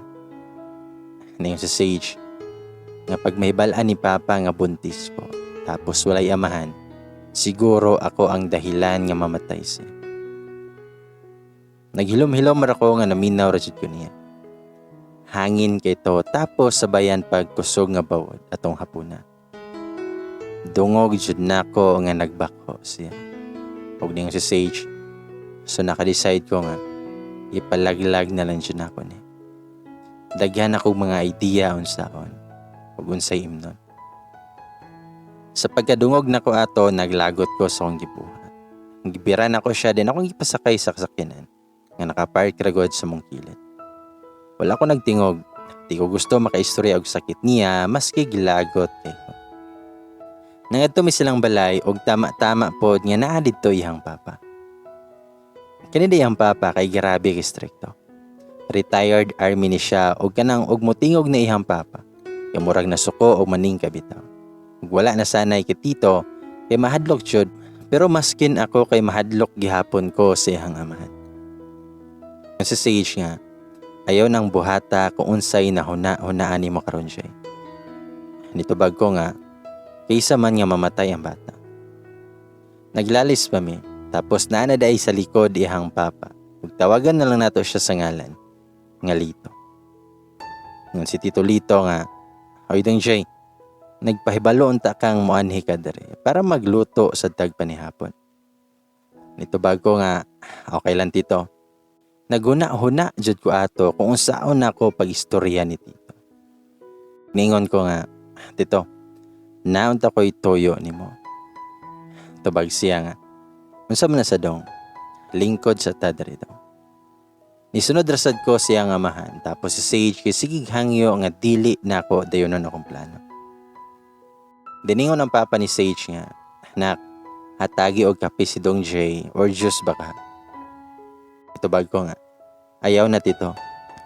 Nayon si Sage, nga pag mahibalaan ni Papa nga buntis ko, tapos walay amahan, siguro ako ang dahilan nga mamatay siya. Naghilom-hilom ra ko nga naminaw ra jud ko niya. Hangin kay to, tapos sabayan pagkusog nga bawod atong hapuna. Dungog jud nako nga nagbako siya. Ug ning si Sage, so naka-decide ko nga ipalaglag na lang jud nako ni. Daghan ako mga idea unsaon ug unsay imnon. Sa pagkadungog nako ato, naglagot ko sa akong gibuhat. Gibiran ako siya, din akong gipasakay sa kasakyanan nga nakapark ra gud sa mong kilid. Wala ko nagtingog, di ko gusto makaistorya og sakit niya maski gilagot kay ko. Nangadto mi silang balay og tama-tama pod nga naa didto iyang papa. Kani iyang papa kay grabe kay strikto. Retired army ni siya og kanang og motingog na iyang papa. Kay murag nasuko og maning kabitaw. Ug wala na sanay kay tito kay mahadlok jud, pero maskin ako kay mahadlok gihapon ko sa iyang amahan. Si Sage nga, ayaw nang buhata kung unsay nahuna-hunaan nimo karon siya. Nitubag ko nga, kaysa man nga mamatay ang bata. Naglalis pa mi, tapos naanaday sa likod ihang papa. Ug tawagan na lang nato siya sa ngalan, nga Lito. Ngun si Tito Lito nga, "Hoy dong Jay, nagpahibalo unta kang moanhi ka dere para magluto sa tagpanihapon." Nitubag ko nga, "Okay lang Tito." Naguna-huna jud ko ato kung unsaon nako pag-istorya ni Tito. Ningon ko nga, "Tito, naunta ko'y toyo nimo." Tubag siya nga, "Unsa man na sa dong?" "Lingkod sa tadri daw." Nisunod rasad ko siya nga amahan, tapos si Sage kay sigig hangyo nga dili nako dayonon akong plano. Diningon ang papa ni Sage nga, "Anak, hatagi og kape si Dong Jay or juice baka." Tubag ko nga, ayaw na tito.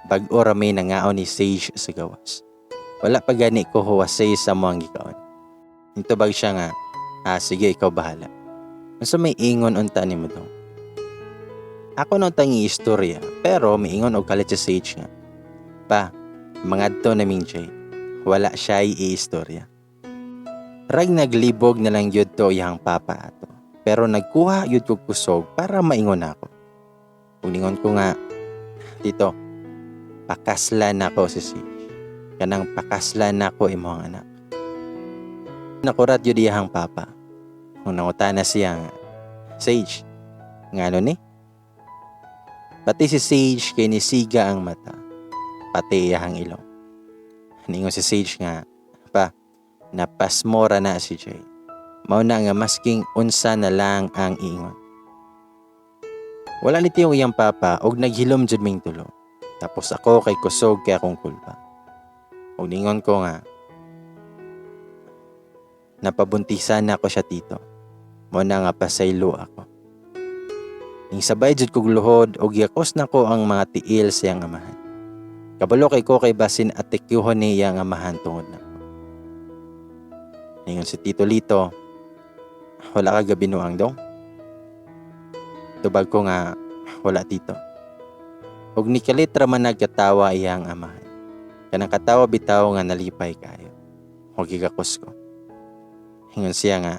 Bag-o rami na ngaon ni Sage sa gawas. Wala pa gani ko huwasay sa mga gikaon. Tubag siya nga, sige ikaw bahala. So may ingon unta ni mo dong. Ako nang tangi istorya, pero may ingon og kalit sa Sage nga. Pa, mangadto naming Jay. Wala siya i-istorya. Rag naglibog na lang yun to iyang papa ato. Pero nagkuha yun ko kusog para maingon ako. Uningon ko nga, tito, pakaslan ako si Sage. Kanang pakaslan ako imong anak. Nakurat yun iyang papa. Kung nangutana siya nga, Sage, ngano ni? Pati si Sage kay nisiga ang mata. Pati iyang ilong. Ningon si Sage nga, pa, napasmora na si Jay. Mao na nga masking unsa na lang ang iingon. Wala ni tiyong iyang papa og naghilom jud ming tulo. Tapos ako kay kusog kay akong kulba. Og ningon ko nga, napabuntisan na ako siya tito. Mao na nga pasaylo ako. Ning sabay jud kog luhod og yakos na ko ang mga tiil sa iyang amahan. Kabalo kay ko kay basin atikyuhon ni iyang amahan tungod na ko. Ningon si Tito Lito, wala ka gabinuang dong? Tubag ko nga, wala tito. Og nikalit raman nagkatawa iyang amahan. Kanang katawa bitaw nga nalipay kayo. Og gigakos ko. Hingon siya nga,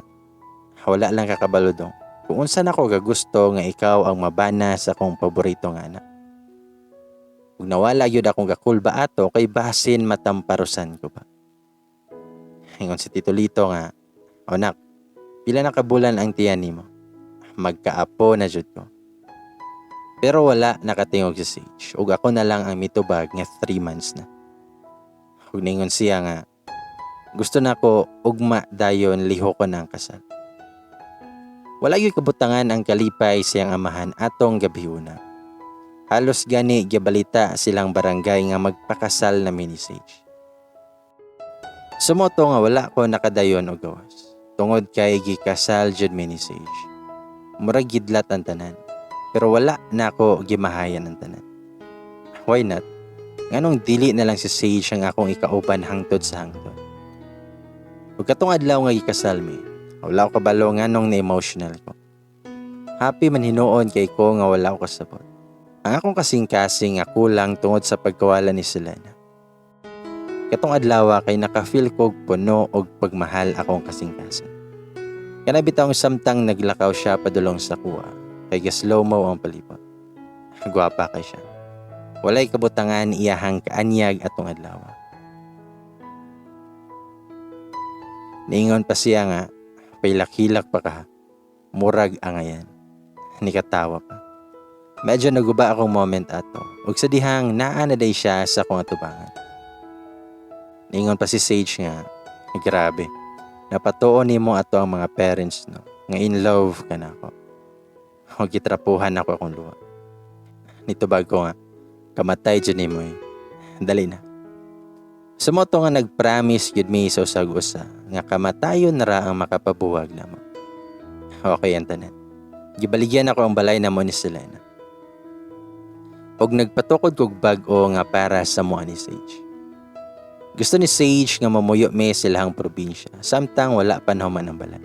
wala lang kakabalo dong. Kung unsa na ko gagusto nga ikaw ang mabana sa akong paborito nga anak. Ug nawala yun akong gakulba ato kay basin matamparusan ko ba. Hingon si Tito Lito nga, anak, pila na kabulan ang tiyan nimo? Magkaapo na jud ko. Pero wala nakatingog si Sage. Ug ako na lang ang mitubag nga 3 months na. Ug ningon siya nga, gusto na ko ugma dayon liho ko na ang kasal. Wala gyud kabutangan ang kalipay siyang amahan atong gabiuna. Halos gani gibalita silang barangay nga magpakasal na ni Sage. Sumoto nga wala ko nakadayon og gawas. Tungod kay gikasal jud ni Sage. Murag gidlat ang tanan. Pero wala na ako gimahayan ang tanan. Why not? Nganong dili na lang si Sage ang akong ikauban hangtod sa hangtod. Ug katong adlaw nga gikasal mi, wala ko kabalo nganong na-emotional ko. Happy man hinuon kay ko nga wala ko kasabot. Ang akong kasing-kasing nga kulang tungod sa pagkawala ni Selena. Katong adlaw kay nakafeel ko puno og pagmahal akong kasing-kasing. Kana bitaw samtang naglakaw siya padulong sa kuha, kay slow mo ang palibot. Gwapa kay siya. Walay kabutangan iyahang kaanyag atong adlaw. Ningon pa siya nga, pailak-hilak pa ka, murag angayan. Nikatawa pa. Medyo naguba akong moment ato. Ug sa dihang naa na day siya sa akong atubangan. Ningon pa si Sage nga, grabe. Napatuon nimo ato ang mga parents no. Nga in love ka na ako. O gitrapuhan ako akong luwa. Nitubag ko nga, kamatay dyan nimo eh. Dali na. Sumoto nga nag-promise yun mi sa usag-usa nga kamatayon na ra ang makapabuwag namo. Okay ang tanan. Gibaligyan ako ang balay namo ni Selena. Og nagpatukod kog bag-o nga para sa mua ni Sage. Gusto ni Sage nga mamuyo mi silahang probinsya, samtang wala pa naman ang balay.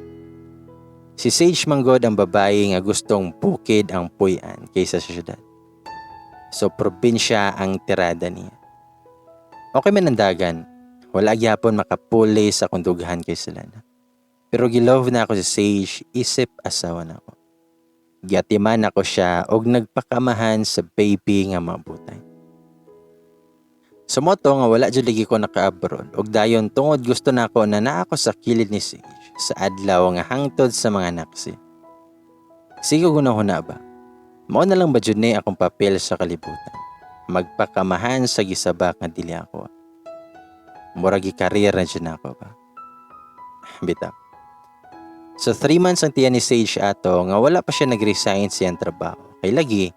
Si Sage manggod ang babae nga gustong bukid ang puy-an kaysa sa syudad. So probinsya ang tirada niya. Okay man ang dagan, wala gyapon makapuli sa kundughan kay Selena. Pero gilove na ako si Sage, isip asawa na ako. Giatiman ako siya og nagpakamahan sa baby nga mabutay. Sumoto nga wala jud lagi ko naka-abroad og dayon tungod gusto nako na naa ako sa kilid ni Sage sa adlaw nga hangtod sa mga naksi. Sige gunahuna ba? Mao na lang ba jud ni akong papel sa kalibutan? Magpakamahan sa gisabak nga dili ako. Murag gi-career na jud nako ba? Bitaw. So 3 months ang tiyan ni Sage ato nga wala pa siya nag-resign siyang trabaho. Kay lagi,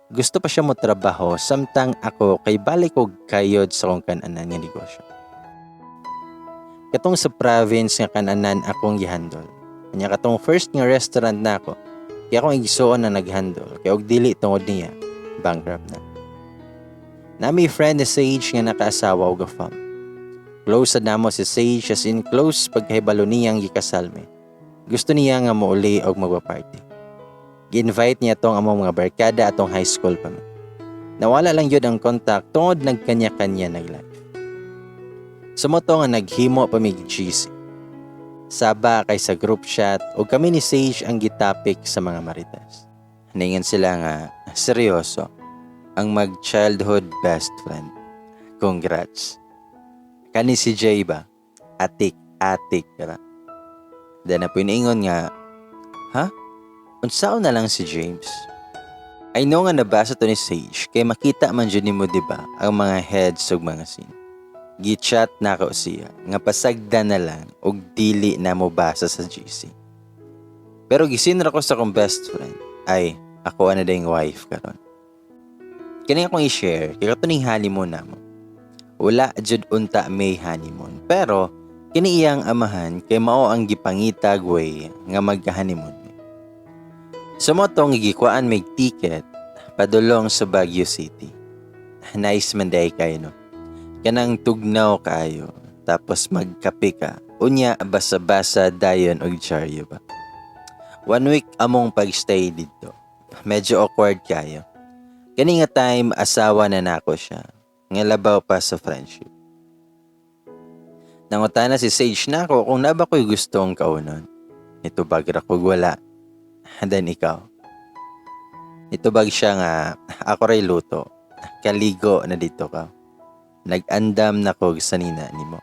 gusto pa siya mo trabaho samtang ako kay balik og kayod sa kong kananan nga negosyo. Katong sa province nga kananan akong gihandol. Kanya katong first nga restaurant na ako, kaya akong igisuon na naghandol. Kaya og dili tungod niya, bankrupt na. Nami friend ni Sage nga nakaasawa og afam. Close sad namo si Sage as in close pagkahibalo niyang gikasal me. Gusto niya nga mouli og magpa-party. Gi-invite niya tong among mga barkada atong high school pa. Nawala lang yun ang contact tungod nagkanya-kanya nag-live. Sumoto nga naghimo pa mig GC. Saba kay sa group chat o kami ni Sage ang gitapik sa mga marites. Haningan sila nga seryoso ang mag-childhood best friend. Congrats. Kani si Jay ba? Atik. Kara. Then na piningon nga, ha? Unsaon na lang si James? I know nga nabasa to ni Sage kay makita man dyan mo diba ang mga heads ug mga scene. Gi-chat na ko siya nga pasagda na lang og dili na mo basa sa GC. Pero gisinra ko sa kong best friend ay ako na ding wife karon. Kani akong i-share kay katuning honeymoon namo. Wala jud unta may honeymoon pero kini iyang amahan kay mao ang gipangitag way nga magka-honeymoon. Sumotong gikuan may ticket padulong sa Baguio City. Nice man day kayo no. Kanang tugnaw kayo tapos magkape ka. Unya basa-basa dayon og charyo ba. 1 week among pagstay dito. Medyo awkward kayo. Kani nga time asawa na nako siya. Nga labaw pa sa friendship. Nangutana si Sage nako kung naba ko'y gustong kaunon. Ito bagra ko wala. Then ikaw. Ito bag siya nga ako ray luto. Kaligo na dito ka. Nag-andam na ko sa nina nimo.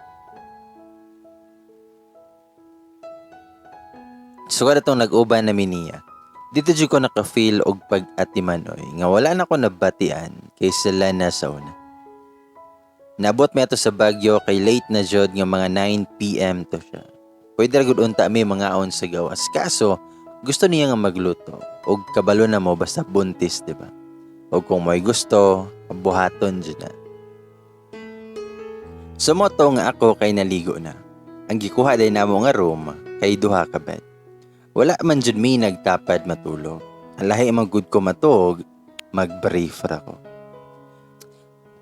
So kada tong nag-uban na niya. Dito jud ko naka-feel og pag-atimanoy nga wala na ko nabatian kay sila na sa una. Nabot mi ato sa Baguio kay late na jud nga mga 9 PM to siya. Pwede ra gud unta mi mga aon sa gawas. Kaso gusto niya nga magluto og kabalo na mo basta buntis, di ba? Og kung may gusto, buhaton jud na. Sumoto nga ako kay naligo na. Ang gikuha day namo nga room kay duha ka bed. Wala man jud mi nagtapad matulog. Lahi man gud ko matug, mag-brief ra ko.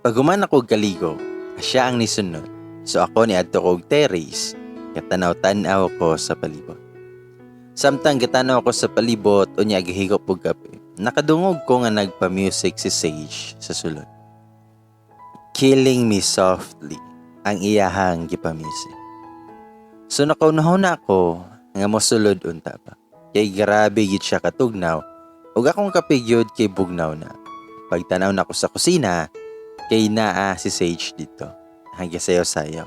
Pag human ako kaligo, siya ang nisunod. So ako ni adto kog terrace, katanaw-tanaw ko sa palibot. Samtang gitanaw ko sa palibot, unya gihigop og kape. Nakadungog ko nga nagpa-music si Sage sa sulod. Killing Me Softly ang iyahang gipa-music. So nakaunahon na ako nga mosulod unta pa. Kay grabe gid siya katugnaw ug akong kapigyod kay bugnaw na. Pagtanaw na ko sa kusina, kay naa si Sage dito. Hanggang sayo-sayo.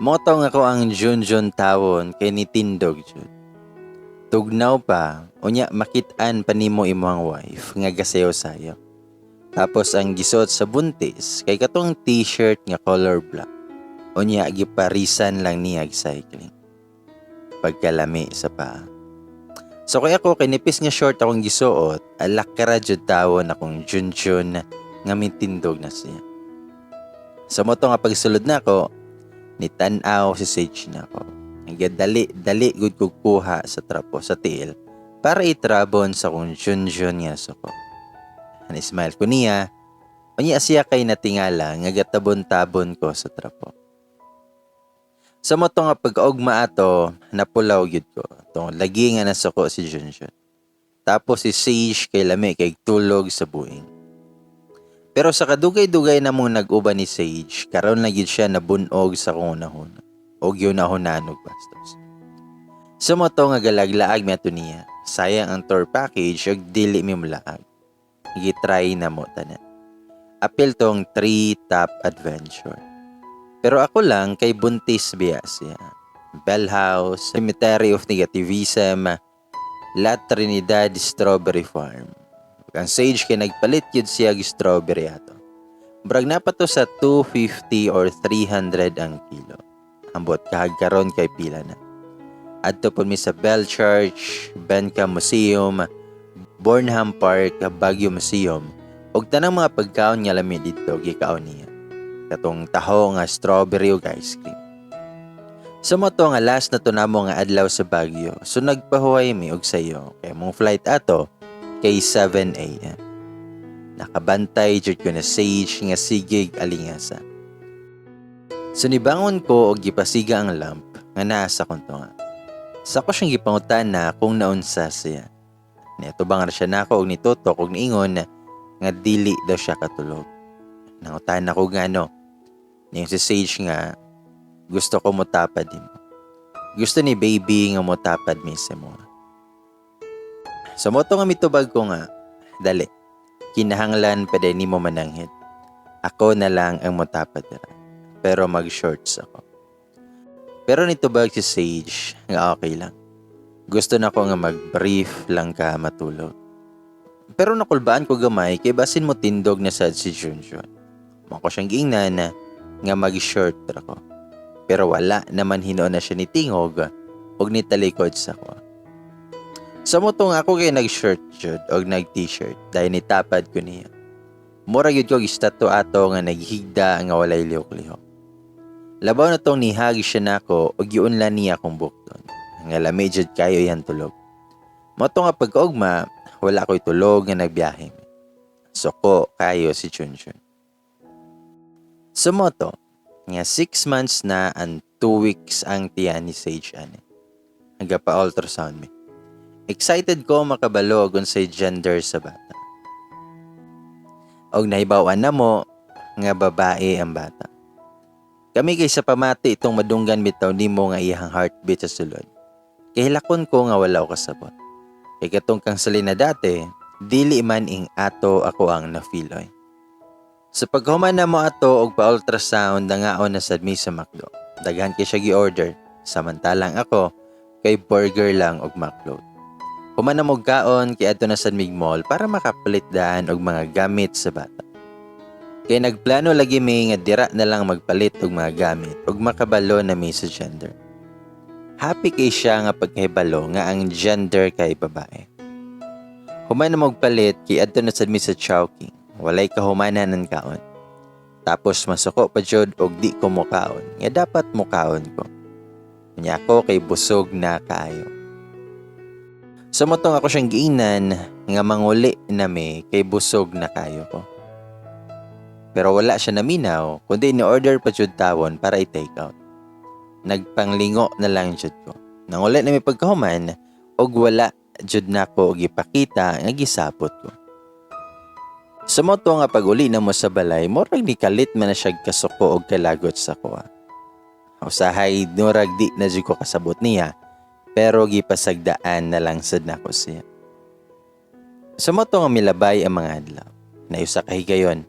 Motong ako ang Junjun tawon kay nitindog jud. Tugnaw pa, unya makitaan pa nimo imong wife nga gasayo-sayo. Tapos ang gisuot sa buntis kay katong t-shirt nga color black. Unya giparisan lang niya cycling. Pagkalami sa paa. So kaya ako kinipis nga short akong gisuot, alak kara jud tawon akong Junjun nga mitindog na siya. Sa moto nga pagsulod na ako, nitan-aw si Sage na ako. Hanggang dali gud ko kuha sa trapo sa tiil para itrabon sa kong Junjun nga suko. Smile ko niya, unya siya kay natingala nga gatabon-tabon ko sa trapo. Sa moto nga pag-augma ato, napulaw gyud ko. Tong lagi nga nasuko si Junjun. Tapos si Sage kay lami kay tulog sa buing. Pero sa kadugay-dugay na mong nag-uban ni Sage, karon na gyud siya nabunog sa kong unahon. Og yun nahunanog bastos. Sa moto nga galaglaag mi ato niya. Sayang ang tour package ug dili mi mulaag. Gitry na mo tanan. Apil tong 3 top adventure. Pero ako lang kay buntis biya siya. Bell House, Cemetery of Negativism, La Trinidad Strawberry Farm. Ang Sage kay nagpalit yun siya strawberry ato. Brag na pa to sa 250 or 300 ang kilo. Ambot kahagkaron kay pila na. Adto po mi sa Bell Church, Benka Museum, Bornham Park, Baguio Museum, ug tanang mga pagkaon nga lami dito gikaon niya. Katong taho nga strawberry ug ice cream. Sa moto nga last na to namo nga adlaw sa Baguio, so nagpahuway mi og sayo kay mong flight ato kay 7 AM. Nakabantay jud ko na Sage nga sigig alingasa. So nibangon ko og gipasiga ang lamp nga naa sa konto nga. Sa ko siyang gipangutan na kung naunsa siya. Niatubang ra siya nako og nitutok og niingon nga dili daw siya katulog. Nangutan ako nga niyang si Sage nga gusto ko motapad mo. Gusto ni baby nga motapad mismo. So moto nga mitubag ko nga, dali, kinahanglan pa din mo mananghid. Ako na lang ang motapad ra. Pero mag-shorts ako. Pero nitubag si Sage nga okay lang. Gusto na ko nga mag-brief lang ka matulog. Pero nakulbaan ko gamay kay basin mo tindog na sad si Junjun. Mako siyang giingnan nga mag-short ra ko. Pero wala naman hinuon na siya ni tingog og nitalikod sa ko. Sa motong ako kay nag-shirt jud og nag-t-shirt dahil nitapad ko niya. Mura yun ko gistato ato nga naghigda nga walay lihok-lihok. Labaw na tong nihagi siya nako og giunlan niya akong bukton. Nga lami jud kayo yan tulog. Moto nga pagkaugma, wala ko'y tulog nga nagbiyahe. Suko kayo si Chunchun. Sumoto, nga 6 months na and 2 weeks ang tiyan ni Sage ani. Hangga pa ultrasound me. Excited ko makabalo kung sa gender sa bata. Og nahibawan na mo nga babae ang bata. Kami kay sa pamati itong madunggan bitaw nimo nga iyang heartbeat sa sulod. Kay hilakon ko nga wala ko kasabot. Kay katong kang salina dati, dili man ing ato ako ang na-feeloy. Sa paghuman na mo ato og pa-ultrasound nangaon na sad mi sa McDo. Daghan kay siya gi-order, samantalang ako kay burger lang og McLoad. Human na mo kaon kay adto na sad mig mall para makapalit daan og mga gamit sa bata. Kay nagplano lagi mi nga dira na lang magpalit og mga gamit ug makabalo na mi sa gender. Happy kay siya nga pagkahibalo nga ang gender kay babae. Human na mo palit kay adto na sad mi sa Chowking. Walay kahumanan ng kaon. Tapos masuko pa jud og di ko mo kaon. Nga dapat mo kaon ko. Nya ako kay busog na kaayo. Sa motong ako siyang giingnan nga manguli na mi kay busog na kayo ko. Pero wala siya naminaw kundi ni-order pa jud tawon para i-take out. Nagpanglingo na lang jud ko. Nanguli na mi pagkahuman og wala jud nako og ipakita nga gisapot ko. Sa moto nga pag-uli na mo sa balay, morag ni kalit man na siya kasuko og kalagot sa kuha. Usahay nurag di na jud ko kasabot niya. Pero gipasagdaan na lang sad nako siya. Sa moto nga milabay ang mga adlaw. Nayusa kahigayon.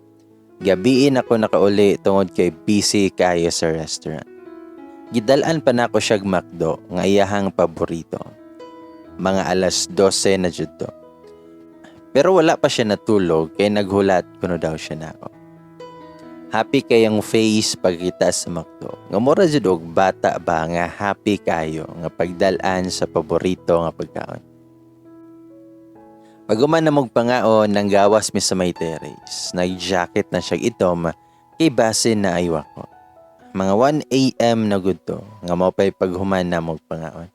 Gabiin ako nakauli tungod kay busy kayo sa restaurant. Gidalaan pa nako siya McDo nga iyahang paborito. Mga alas 12 na jud to. Pero wala pa siya natulog kay naghulat kuno daw siya nako. Happy kayang face pagkita sa McDo. Nga mura jud og bata ba nga happy kayo nga pagdalaan sa paborito nga pagkaon. Paguman na mong pangaon nang gawas mi sa may terrace. Nag-jacket na siya itom kay basin na aywa ko. Mga 1 a.m. na gud to nga mao pay paghuman na mong pangaon.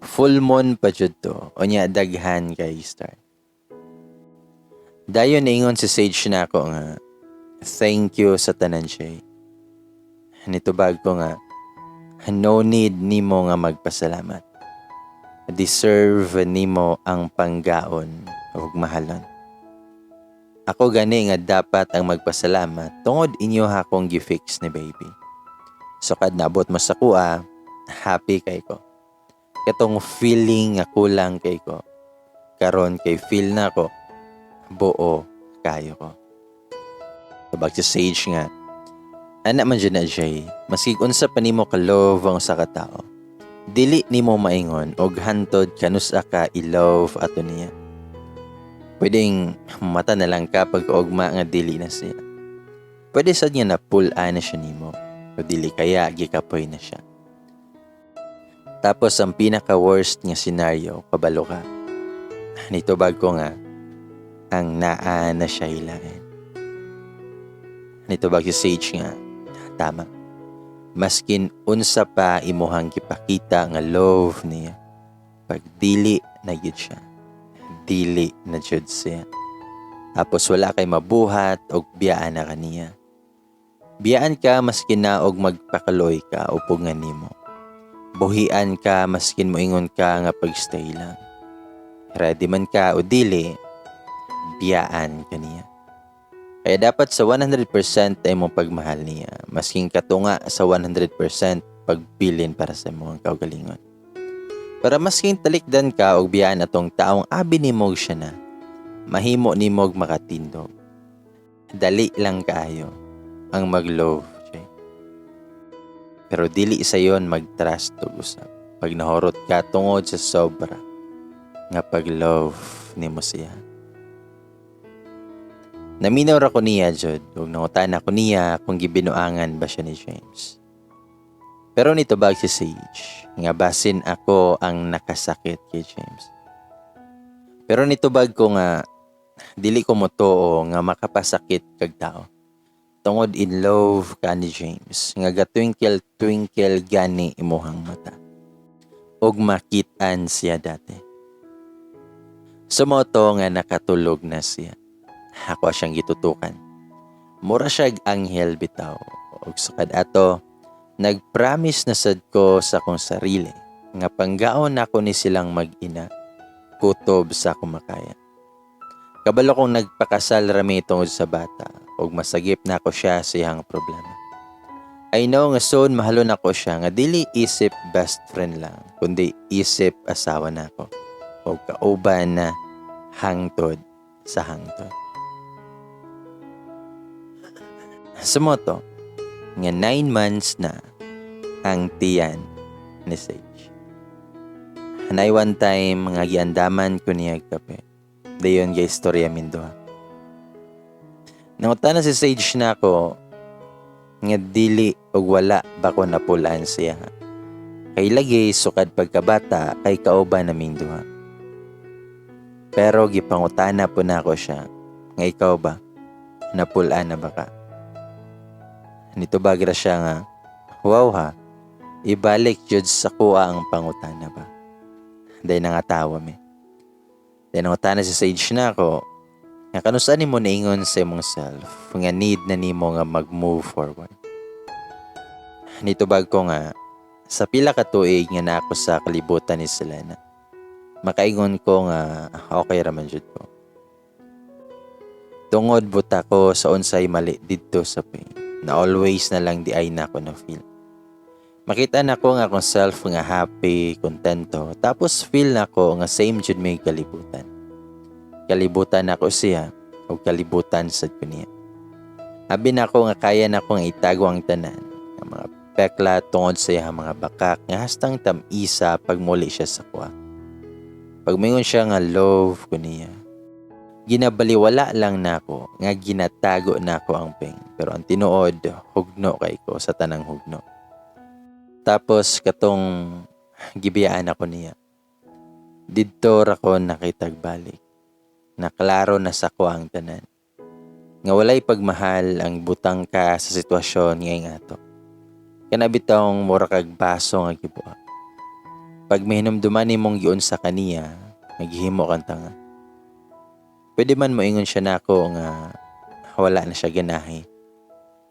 Full moon pa jud to o nya daghan kay star. Dayon ingon si Sage na ako nga thank you sa tanan siya. Nitubag ko nga no need nimo nga magpasalamat. Deserve nimo ang panggaon ug mahalon. Ako gani nga dapat ang magpasalamat tungod inyo akong gi-fix ni baby. So kad nabot mo sa kuha, happy kay ko. Katong feeling nga kulang kay ko. Karon kay feel na ko buo kayo ko. Tubag si Sage nga, anak man dyan na Jay, maski unsa pa nimo ka-love ang sa katao. Dili nimo maingon og hantod kanusa ka i-love ato niya. Pwedeng mata na lang ka pag-ugma nga dili na siya. Pwede sad niya na pull-an na siya nimo. O dili kaya gikapoy na siya. Tapos ang pinaka-worst nga scenario, kabalo ka. Nitubag ko nga, ang naa na siya hilain. Nitubag si Sage nga, tama. Maskin unsa pa imuhang gipakita nga love niya. Pag dili na gyud siya. Dili na jud siya. Tapos wala kay mabuhat og biyaan na kaniya. Biyaan ka maskin na og magpakaloy ka upungan nimo. Buhian ka maskin moingon ka nga pagstay lang. Ready man ka o dili, biyaan kaniya. Kaya dapat sa 100% ay mong pagmahal niya, masking katunga sa 100% pagbilin para sa imong kaugalingon. Para masking talikdan ka og biyaan atong taong abi nimog siya na, mahimo nimog makatindog. Dali lang kaayo ang mag-love. Okay? Pero dili sa yon mag-trust og usab. Pag nahurot ka tungod sa sobra nga pag-love nimo siya. Naminaw ra ko niya, Jod, ug nangutan ako niya kung gibinuangan ba siya ni James. Pero nito bag si Sage, nga basin ako ang nakasakit kay James. Pero nito bag ko nga, dili ko motuo nga makapasakit kag tao. Tungod in love ka ni James, nga gatwinkle-twinkle gani imuhang mata. Og makitaan siya dati. Sumoto nga nakatulog na siya. Ako siyang gitutukan. Mura siya'g anghel bitaw. Og sukad ato, nagpromise na sad ko sa akong sarili nga panggaon ako ni silang mag-ina, kutob sa kumakaya. Kabalo kong nagpakasal rami tungod sa bata, og masagip na ako siya sa iyang problema. I know nga soon mahalon ako siya nga dili isip best friend lang, kundi isip asawa na ako. O kauban na hangtod sa hangtod. Sumoto, nga 9 months na ang tiyan ni Sage. Hanay one time nga giandaman ko niya kape. Dayon ga istorya minduha. Nangutan na si Sage na ako nga dili og wala ba ko napulaan siya. Kay lagi sukad pagkabata kay kauban naming duha. Pero gipangutana po na ako siya nga ikaw ba napulaan na ba ka? Nito bagra siya nga, wow ha, ibalik jud sa kuha ang pangutana ba? Dahil nangatawa mi. Dahil nangutana si Sage na ako, nga kanusan ni mo naingon sa imong self, nga need na nimo nga mag-move forward. Nito bag ko nga, sa pila ka tuig nga na ako sa kalibutan ni Selena, makaingon ko nga okay raman jud ko. Tungod buta ko sa unsay mali didto sa pain, na always na lang di ay na ako na feel. Makita na ko nga akong self nga happy, kontento, tapos feel na ko nga same jud may kalibutan. Kalibutan ako siya, o kalibutan sad ko niya. Abi na ko nga kaya na ko nga itago ang tanan, ang mga pekla tungod sa iya mga bakak, nga hastang tamisa pag muli siya sa kuha. Pag mingon siya nga love ko niya, ginabaliwala lang nako nga ginatago nako ang pain, pero ang tinuod hugno kay ko sa tanang hugno. Tapos katong gibiyaan ako niya, didto ra ko nakitagbalik, naklaro na sa ko ang tanan nga walay pagmahal ang butang ka sa sitwasyon nga ato. Kanabitong mura kag baso nga gibuak. Pag mihinumduman nimong giun sa kaniya, naghimo kang tanga. Pwede man moingon siya nako nga wala na siya ganahi.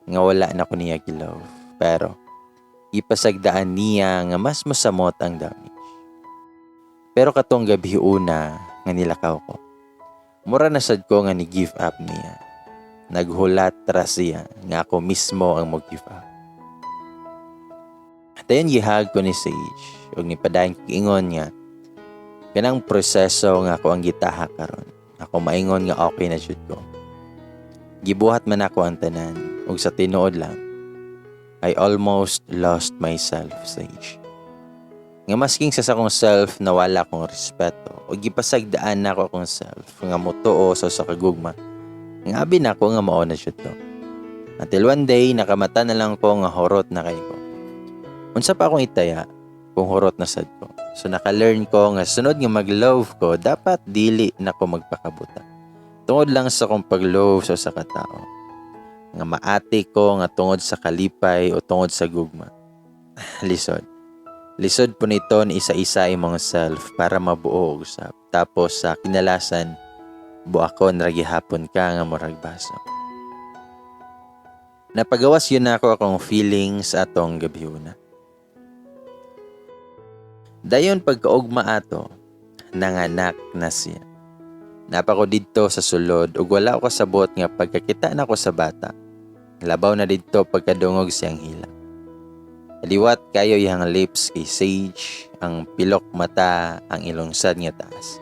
Nga wala na ko niya gilove. Pero ipasagdaan niya nga mas masamot ang damage. Pero katong gabi una nga nilakaw ko, mura na sad ko nga ni give up niya. Naghulat ra siya nga ako mismo ang mag-give up. Dayon gihag ko ni Sage ug nipadayon ko ingon nga kanang proseso nga ako ang gitaha karon. Ako maingon nga okay na jud ko. Gibuhat man ako ang tanan ug sa tinuod lang I almost lost myself, Sage. Nga masking sa akong self na wala akong respeto o gipasagdaan na ako akong self nga mutuo sa kagugma. Nga abi na ako nga mao na jud to. Until one day nakamata na lang ko nga horot na kay ko. Unsa pa akong itaya kung horot na sad ko. So naka-learn ko nga sunod nga mag-love ko, dapat dili na ko magpakabuta. Tungod lang sa kong pag-love sa katao. Nga maati ko nga tungod sa kalipay o tungod sa gugma. Lisod. Lisod po nito ni isa-isa imong self para mabuo og usab. Tapos sa kinalasan, Buakon ra gihapon ka nga murag baso. Napagawas yun ako akong feelings atong gabihuna. Dayon pagkaugma ato, nanganak na siya. Napako didto sa sulod ug wala ko kasabot nga pagkakita nako sa bata. Labaw na didto pagkadungog siyang hila. Liwat kayo iyang lips kay Sage, ang pilok mata, ang ilong sad nga taas.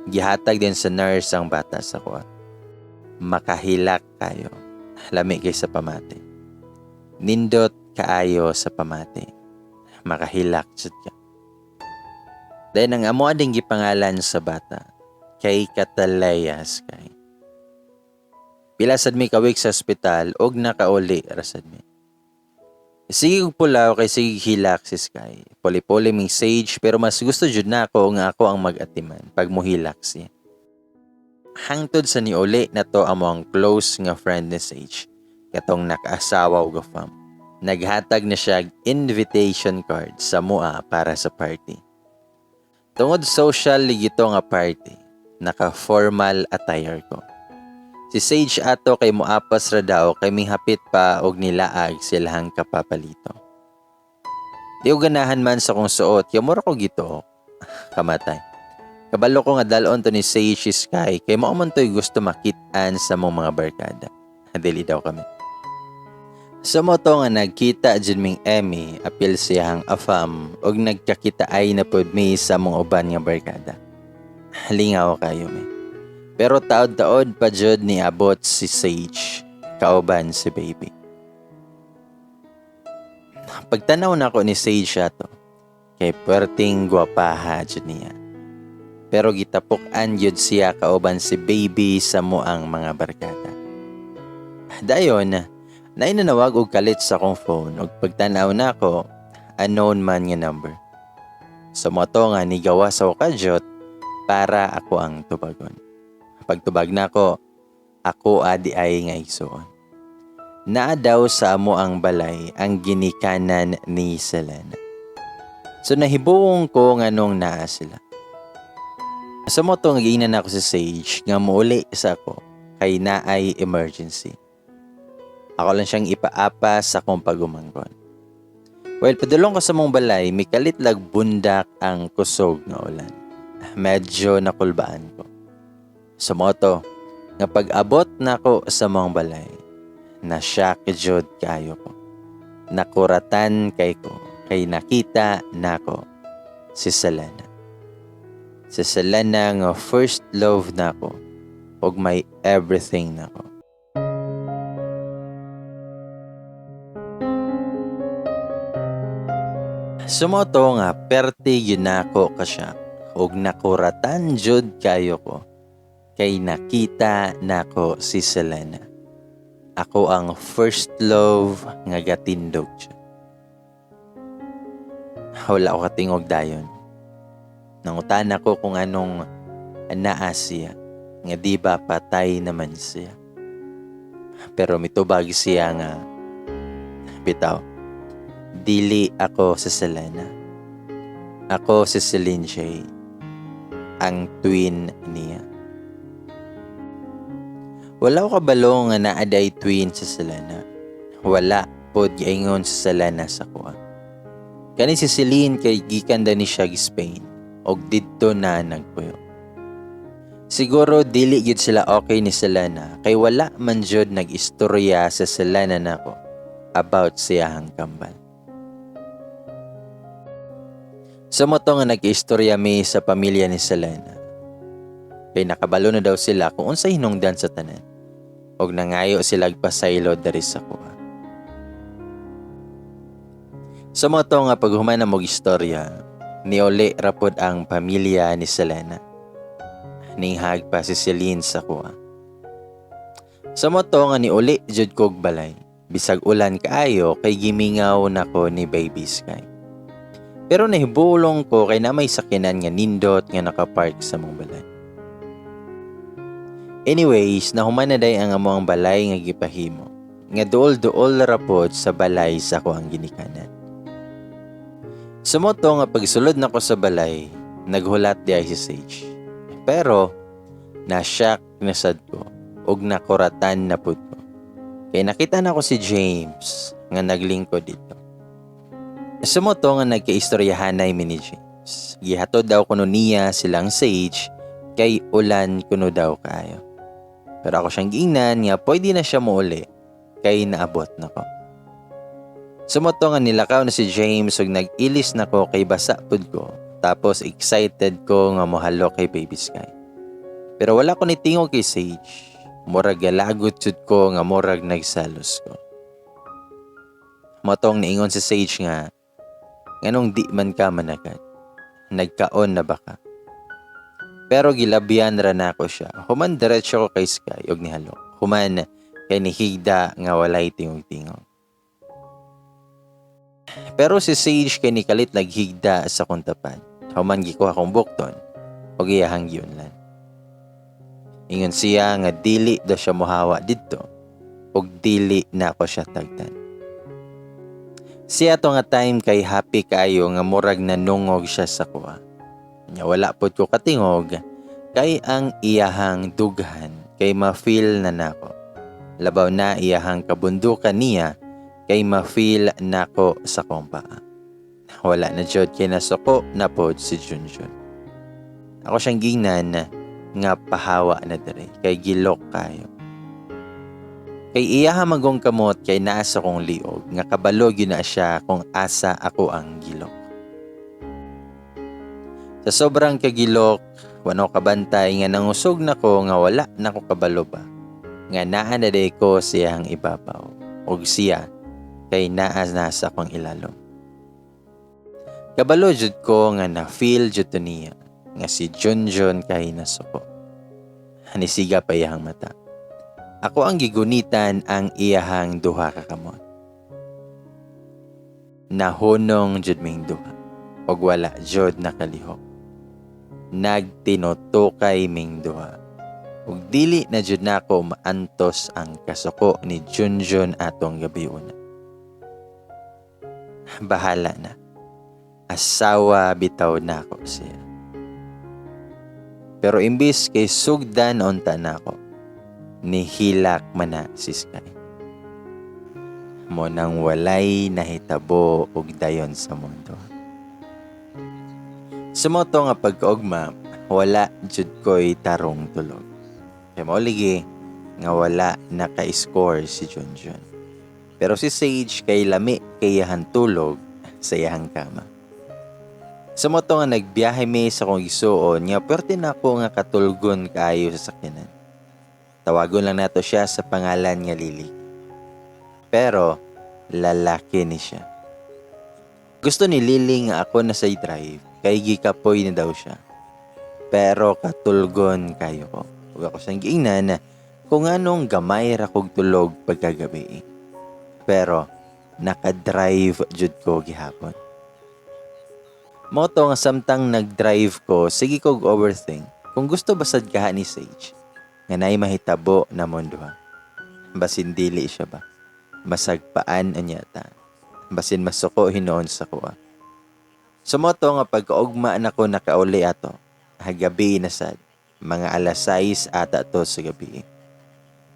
Gihatag din sa nurse ang bata sa kuha. Makahilak kayo. Lami kay sa pamati. Nindot kaayo sa pamati. Makahilak jud ka. Dahil ang amo ading gipangalan sa bata kay Katalayas kay. Pila sad mi kawik sa ospital og nakauli ra sad mi. Sige pulaw kay sige hilak si Sky. Poli-poli ming Sage pero mas gusto jud nako nga ako ang mag-atiman pag mohilak siya. Hangtod sa niuli na to among close nga friend ni Sage. Katong nakaasawa og fam. Naghatag na siya invitation card sa mua para sa party. Tungod social ligito nga party, naka-formal attire ko. Si Sage ato kay moapas ra daw kay mihapit pa og nilaag silahang kapapalito. Di ko ganahan man sa kong suot, kaya mura ko gito. Kamatay. Kabalo ko nga dalon to ni Sage Sky kay mao man to'y gusto makitaan sa mong mga barkada. Dili daw kami. Sa mo to nga nagkita dyan ming Emmy, apil siyang afam og nagkakita ay na pod mi sa mong uban nga barkada. Lingaw kayo mi. Pero taod-taod pa jud ni abot si Sage, kauban si baby. Pagtanaw na ko ni Sage ato, kay perting gwapaha jud niya. Pero gitapukan jud siya kauban si baby sa muang mga barkada. Dayon, nainanawag og kalit sa akong phone og pagtanaw na ko, unknown man nga number. Sa moto nga nigawa sa okadyot para ako ang tubagon. Pagtubag na ko, ako adi ay nga igsuon. Naa daw sa amo ang balay ang ginikanan ni Selena. So nahibuong ko nga nung naa sila. Sa moto nga giinan ako si Sage nga muuli sa ako kay naay emergency. Ako lang siyang ipaapa sa akong pagumangkon. Well, padulong ko sa mong balay, may kalitlag bundak ang kusog nga ulan. Medyo nakulbaan ko. Sa moto, nga pag-abot na ko sa mong balay, na-shock jud kayo ko. Nakuratan kay ko, kay nakita na ko si Selena. Si Selena nga first love na ko, og may everything na ko. Sumoto nga perti yun nako ka siya, og nakuratan jud kayo ko. Kay nakita nako si Selena. Ako ang first love nga gatindog siya. Wala ko katingog dayon. Nangutan ako kung anong naa siya. Nga di ba patay naman siya. Pero mitubag siya nga bitaw. Dili ako si Selena. Ako si Celine Shay. Ang twin niya. Wala ko kabalo nga naaday twin sa Selena. Wala pod giingon sa Selena sa kuha. Kani si Celine kay gikan da ni siya Spain og didto na nagpuyo. Siguro dili gid sila okay ni Selena kay wala man jud nag-istorya sa Selena nako about siyahang kambal. Sa moto nga nag-istorya mi sa pamilya ni Selena. Kay nakabalo na daw sila kung unsay hinungdan sa tanan. Og nangayo sila agpasaylo dari sa kuha. Sa moto nga paghuman na mog istorya, niuli rapod ang pamilya ni Selena. Ninghag pa si Celine sa kuha. Sa moto nga niuli jud kog balay, bisag ulan kaayo kay gimingaw nako ni Baby Sky. Pero nahibulong ko kay na may sakinan nga nindot nga nakapark sa mong balay. Anyways, nahuman na day ang among balay nga gipahimo. Nga duol-duol rapod sa balay sa ko ang ginikanan. Sa moto nga pagsulod nako sa balay, naghulat di ay si Sage. Pero, Na-shock na sad ko ug nakuratan na pud ko. Kay nakita na ko si James nga naglingkod dito. Sumoto nga nagkaistoryahanay mi ni James. Gihatod daw kuno niya silang Sage kay ulan kuno daw kayo. Pero ako siyang giingnan nga pwede na siya muuli kay naabot na ko. Sumoto nga nilakaw na si James ug nag-ilis na ko kay basa pud ko. Tapos excited ko nga mohalo kay Baby Sky. Pero wala ko ni tingog kay Sage. Murag galagot jud ko nga murag nagsalos ko. Motong niingon si Sage nga nganong di man ka managad. Nagkaon na ba ka? Pero gilabian ra nako siya. Human diretso ko kay Sky ug nihalo. Human kay nihigda nga walay tingog-tingog. Pero si Sage kay nikalit naghigda sa kong tapat. Human gikuha kong bukton ug iyahang giunlan. Ingon siya nga dili daw siya mohawa didto ug dili na ako siya tagdan. Siya to nga time kay happy kayo nga murag nanungog siya sa kuha. Nya wala pod ko katingog kay ang iyahang dughan kay ma-feel na nako. Labaw na iyahang kabundukan niya kay ma-feel nako sa kong paa. Wala na jud kay nasuko na pod si Junjun. Ako siyang gingnan nga pahawa na dire kay gilok kayo. Kay iyaha magong kamot kay naa sa kong liog nga kabalog yun na siya kung asa ako ang gilok. Sa sobrang kagilok, wano kabantay nga nangusog na ko nga wala na ko kabalo ba. Nga naa na day ko siyang ibabaw. Og siya kay naa na sa kong ilalom. Kabalo jud ko nga na-feel jud to niya nga si Junjun kay nasuko. Hanisiga pa iyahang mata. Ako ang gigunitan ang iyahang duha ka kamot. Nahunong jud ming duha ug wala jud nakalihok. Nagtinutukay ming duha ug dili na jud nako maantos ang kasuko ni Junjun atong gabi una. Bahala na. Asawa bitaw nako siya. Pero imbis kay sugdan unta nako, nihilak man na si Sky. Mo nang walay nahitabo og dayon sa mundo. Sumoto nga pagkaugma, wala jud ko'y tarong tulog. Kaya mauligi nga wala naka-score si Junjun. Pero si Sage kay lami kay yahan tulog sa iyahang kama. Sumoto nga nagbiyahe mi sa kong isuon nga pwerte na ako nga katulgon kaayo sa sakyanan. Tawagon lang nato siya sa pangalan nga Lily. Pero lalaki ni siya. Gusto ni Lily nga ako na sa drive kay gikapoy na daw siya. Pero katulgon kayo ko. Huwag ako siyang giingnan kung anong gamay ra kog tulog pagkagabi. Pero nakadrive jud ko gihapon. Moto nga samtang nag-drive ko, sige kog overthink. Kung gusto basad kaha ni Sage, nga naay mahitabo na mundo ha. Basin dili siya ba? Masagpaan anyata. Basin masuko hinoon sa kuha. Sumoto nga pagkaugma na ko nakauli ato. Hagabi na sad. Mga alas 6 ata to sa gabi.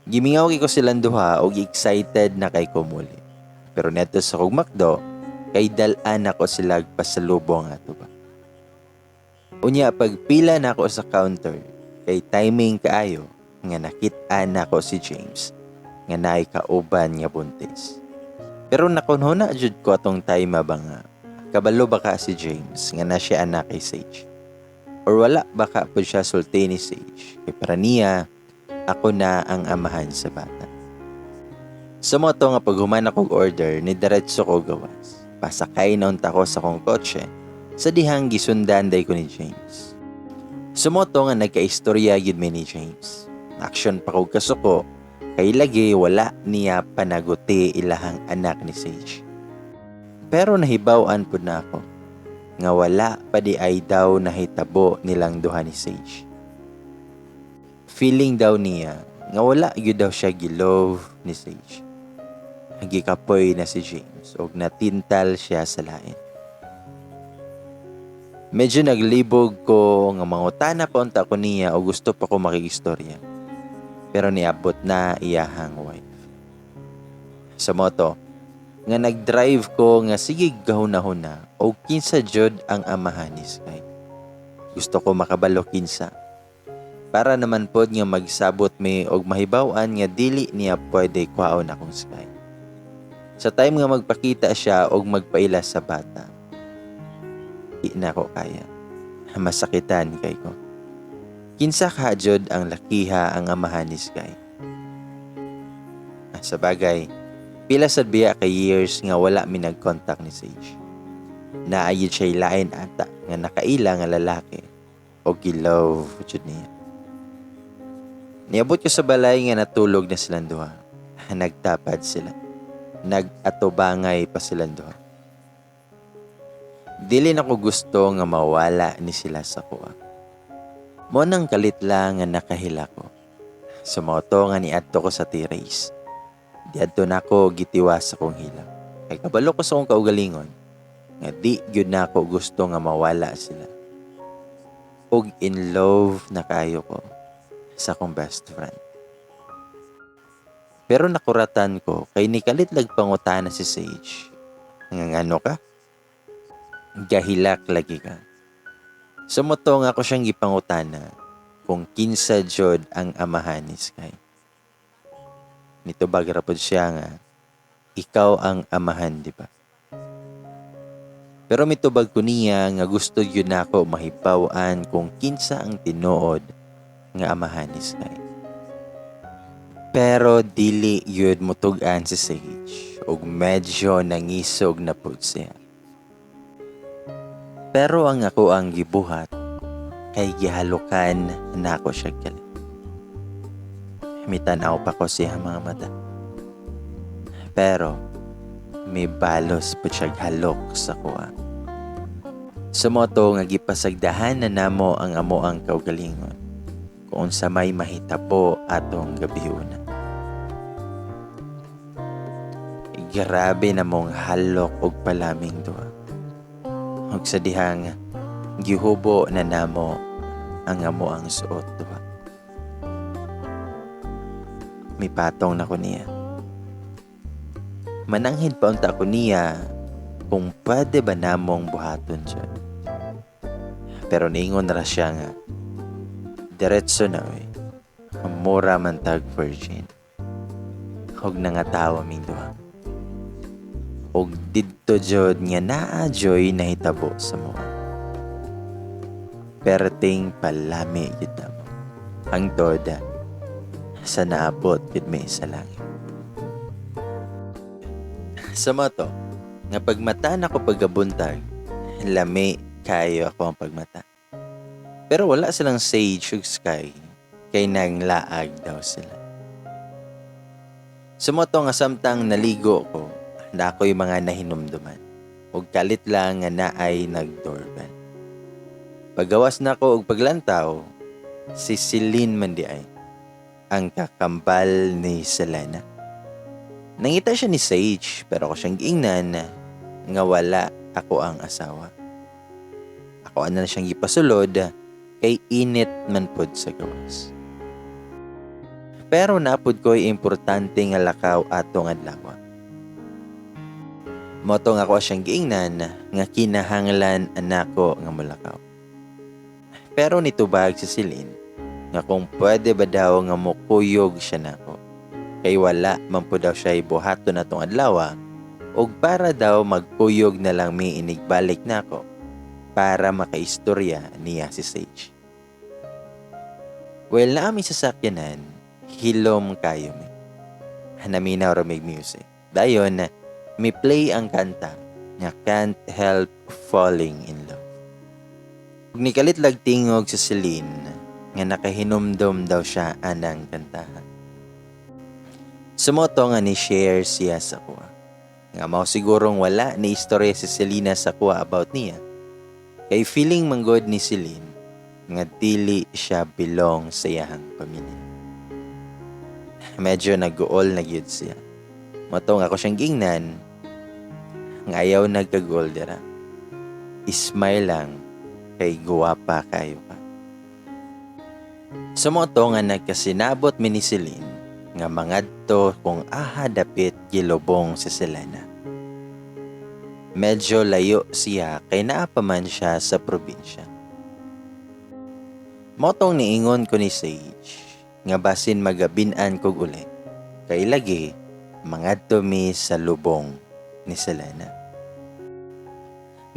Gimingaw ko silang duha og excited na kay kumuli. Pero neto sa kog makdo, kay dalan ako sila pasalubong ato ba. Unya pagpila na ako sa counter, kay timing kaayo nga nakit-an na ako si James nga naay kauban nga buntis. Pero nakunhuna jud ko atong time ba nga kabalo baka si James nga na siya anak kay Sage. Or wala baka po siya sulti ni Sage. Kay para niya ako na ang amahan sa bata. Sumoto nga paghuman akong order ni diretso ko gawas. Pasakay na unta ko sa kong kotse sa dihang gisundan day ko ni James. Sumoto nga nagkaistorya yun mi ni James. Action pa ko kasuko kay lagi wala niya panaguti ilahang anak ni Sage. Pero nahibaw-an po na ako nga wala pa di ay daw nahitabo nilang duha ni Sage. Feeling daw niya nga wala yun daw siya gilove ni Sage. Gikapoy na si James og natintal siya sa lain. Medyo naglibog ko nga mangutana pa unta ko niya o gusto pa ko makikistorya. Pero niabot na iyahang wife. Sa moto, nga nag-drive ko nga sige gahuna-huna o kinsa jud ang amahan ni Sky. Gusto ko makabalo kinsa. Para naman pod nga magsabot mi og mahibaw-an nga dili niya pwede kwaon akong Sky. Sa time nga magpakita siya og magpaila sa bata, di na ko kaya. Masakitan kay ko. Kinsa ka jud ang lakiha ang amahan ni Sky. Sa bagay, pila sad biya kay years nga wala mi nag-contact ni Sage. Naayod siya'y lain ata nga nakaila nga lalaki o gilove jud niya. Niabot ko sa balay nga natulog na silang duha. Nagtapad sila. Nag-atubangay pa silang duha. Dili na ko gusto nga mawala ni sila sa kuha. Mo nang kalit lang nga nakahila ko. Sumoto nga niadto ko sa terrace. Diadto na ko gitiwas sa kong hila. Kay kabalo ko sa kong kaugalingon nga di gyud na ako gusto nga mawala sila. Og in love na kayo ko sa kong best friend. Pero nakuratan ko kay nikalit lag pangutana si Sage. Nga ano ka? Gahilak lagi ka. Sumoto nga ako siyang gipangutana kung kinsa jud ang amahan ni Sky. Nito bagra pod siya nga, ikaw ang amahan, di ba? Pero mitubag ko niya nga gusto yun ako mahibaw-an kung kinsa ang tinuod nga amahan ni Sky. Pero dili yun mutugan si Sage og medyo nangisog na pod siya. Pero ang ako ang gibuhat kay gihalukan na ako siya galit. Mitanaw pa ko siya mga mata. Pero may balos po siya halok sa kuha. Sumoto nga gipasagdahan na namo ang amo ang kaugalingon kung sa may mahitabo atong gabiuna. Grabe na mong halok og palaming duha. Og sa dihang gihubo na namo ang amo ang suot duha. May patong na ko niya. Mananghid pa unta ko niya kung pwede ba namong buhaton siya. Pero niingon ra siya nga, diretso na oy, mura man tag virgin. Og nangatawa ming duha. Og didto jud nga naa joy nahitabo sa mga. Perting palami jud namo. Ang toda sa naabot jud may sa langit. Sa moto, nga pagmata na ko pagabuntag, lami kayo ako ang pagmata. Pero wala silang Sage ug Sky, kay nanglaag daw sila. Sa moto nga samtang naligo ko, na ako'y mga nahinumduman. Ug kalit lang nga naay nag-doorbell. Pagawas na ko og paglantaw, si Celine man di ay, ang kakambal ni Selena. Nangita siya ni Sage, pero ako siyang giingnan nga wala ako ang asawa. Ako na siyang gipasulod, kay init man pod sa gawas. Pero napod ko'y importante nga lakaw atong adlaw. Motong ako siyang giingnan nga kinahanglan anako nga mulakaw. Pero nitubag si Celine nga kung pwede ba daw nga mukuyog siya nako. Kay wala man po daw siya ibuhaton na tong adlaw og para daw magkuyog na lang mi inigbalik nako para makaistorya niya si Sage. Well, naami sa sakyanan, hilom kayo mi. Hanaminaw ra may music. Dayon, may play ang kanta nga Can't Help Falling in Love. Nikalit lag tingog si Celine nga nakahinumdom daw siya anang kantahan. Sumoto nga ni share siya sa kuha. Nga mao sigurong wala ni istorya si Selena sa kuha about niya. Kay feeling manggod ni Celine nga dili siya belong sa iyang pamilya. Medyo nag-uol na gyud siya. Matong ako siyang gingnan, nga ayaw nagka-goldera. Ismile lang, kay guwapa kayo ka. Sumoto nga nagkasinabot mi ni Celine nga mangadto kung dapit gilubong si Selena. Medyo layo siya kay naa pa man siya sa probinsya. Motong niingon ko ni Sage nga basin magabinan kog uli kay lagi mangadto mi sa lubong ni Selena.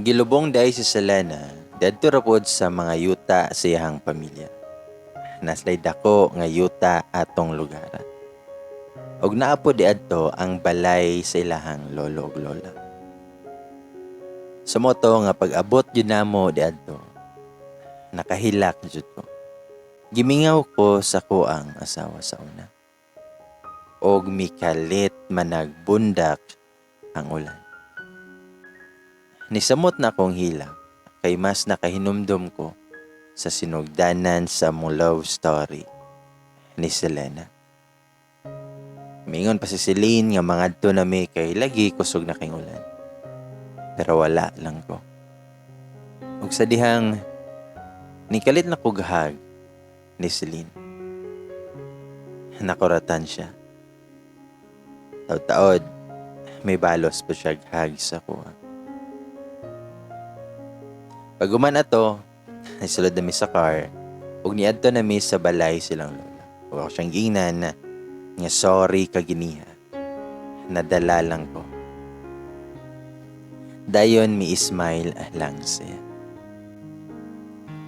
Gilubong dahil si Selena dadto ra pod sa mga yuta sa iyang pamilya. Naslay dako nga yuta atong lugaran. Og naa pod diadto ang balay sa ilahang lolo ug lola. Sumoto nga pag-abot jud namo diadto, nakahilak jud ko. Gimingaw ko sa kuang asawa sa una. Og mikalit managbundak ang ulan. Nisamot na akong hilak kay mas nakahinumdum ko sa sinugdanan sa mong love story ni Selena. Mingon pa si Celine nga mangadto na mi kay lagi kusog na kay ulan. Pero wala lang ko. Ug sa dihang nikalit na kughag ni Celine. Nakuratan siya. Taod-taod, may balos pa siya hag sa kuha. Pag ato, isulod na mi sa car, ug niadto na mi sa balay silang lola. Ug ako siyang giingnan nga sorry kaginiha. Nadala lang ko. Dayon mi smile lang siya.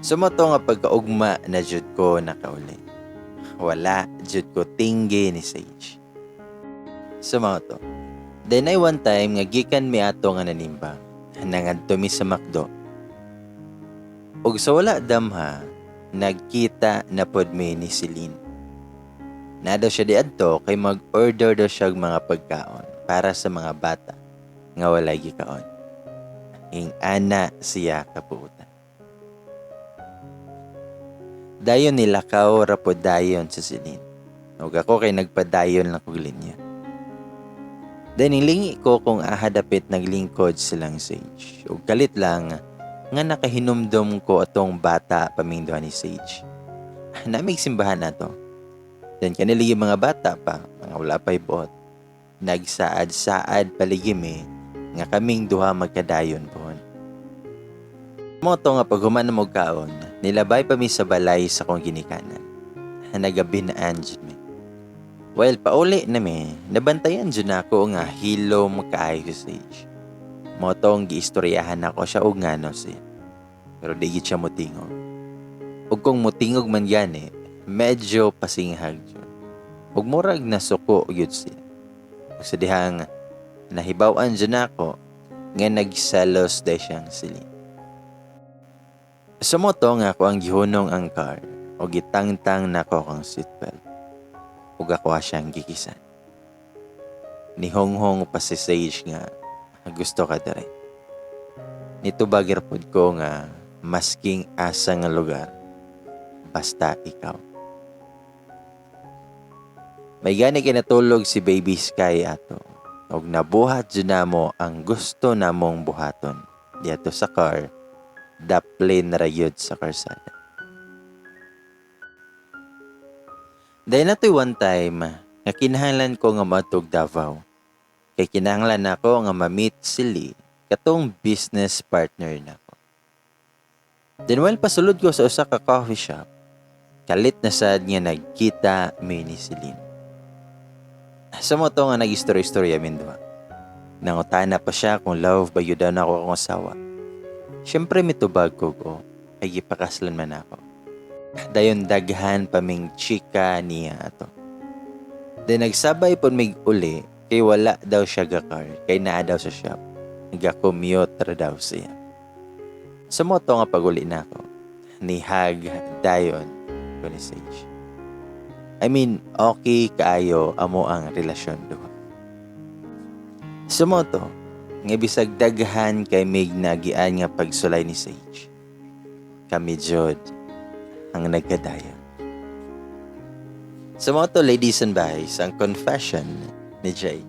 Sumoto nga pagkaugma na jud ko nakauli. Wala jud ko tinggi ni Sage. Sumoto. Then ay one time nga gikan mi ato nga nanimbang. Nangadto mi sa McDo. Ug sa wala damha, nagkita na pod mi ni Celine. Nadaw siya diadto kay mag-order daw siya mga pagkaon para sa mga bata nga walay gikaon. Ing ana siya kapuutan. Dayon nilakaw ra pod dayon sa Celine. Ug ako kay nagpadayon lang kog linya. Then nilingi ko kung dapit naglingkod silang Sage. Ug kalit lang nga nakahinumdom ko atong bata pamingduhan ni Sage. Namig simbahan na to. Then kanili yung mga bata pa, mga wala pa'y buot. Nagsaad-saad paligimi nga kaming duha magkadayon po. Moto nga paghuman na mo kaon, nilabay pa mi sa balay sa kong ginikanan. Nagabinaan dyan mi. Well, pauli na mi, nabantayan dyan ako nga hilom kaayo si Sage. Motong giistoryahan ako siya og ngano siya. Pero di siya mutingog. Ug kung mutingog man gani, medyo pasinghag yun. Ug murag nasuko yun siya. Ug sa dihang nahibaw-an dyan ako, nga nagsalos dahi siyang Celine. Sumoto nga ako ang gihunong ang car o gitangtang nako kang seatbelt. Ug ako siyang gikisan. Nihonghong pa si Sage nga gusto ka dere. Nitubagir pod ko nga masking asa nga lugar basta ikaw. May gani kinatulog si Baby Sky ato ug nabuhat jud namo ang gusto namong buhaton diadto sa car daplin rayod sa karsada. Dahil nato'y one time nga kinahanglan ko nga matug Davao. Kay kinahanglan ako nga ma-meet si Lee katong business partner nako. Then while pasulod ko sa usa ka coffee shop, kalit na sad nga nagkita mi ni Celine. Sa mo to nga nag-istorya-istorya min duha. Nangutana pa siya kung love ba yun daw na ako akong asawa. Siyempre mitubag ko ay gipakaslan man ako. Dayon daghan pa ming chika niya ato. Then nagsabay po mig uli kay wala daw siya gakar kay naa daw sa shop. Nagakommute ra daw siya. Sa moto nga paguli na ako, nihag dayon ko ni Sage. I mean, okay kaayo amo ang relasyon duha. Sa moto, nga bisag daghan kay mig nagian nga pagsulay ni Sage. Kami jud ang nagkadayon. Sa moto, ladies and guys, ang confession ni Jay.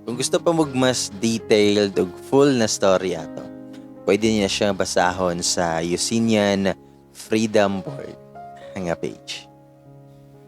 Kung gusto pa mo mas detailed o full na story ato, pwede niya siyang basahon sa Yusinian Freedom Board nga page.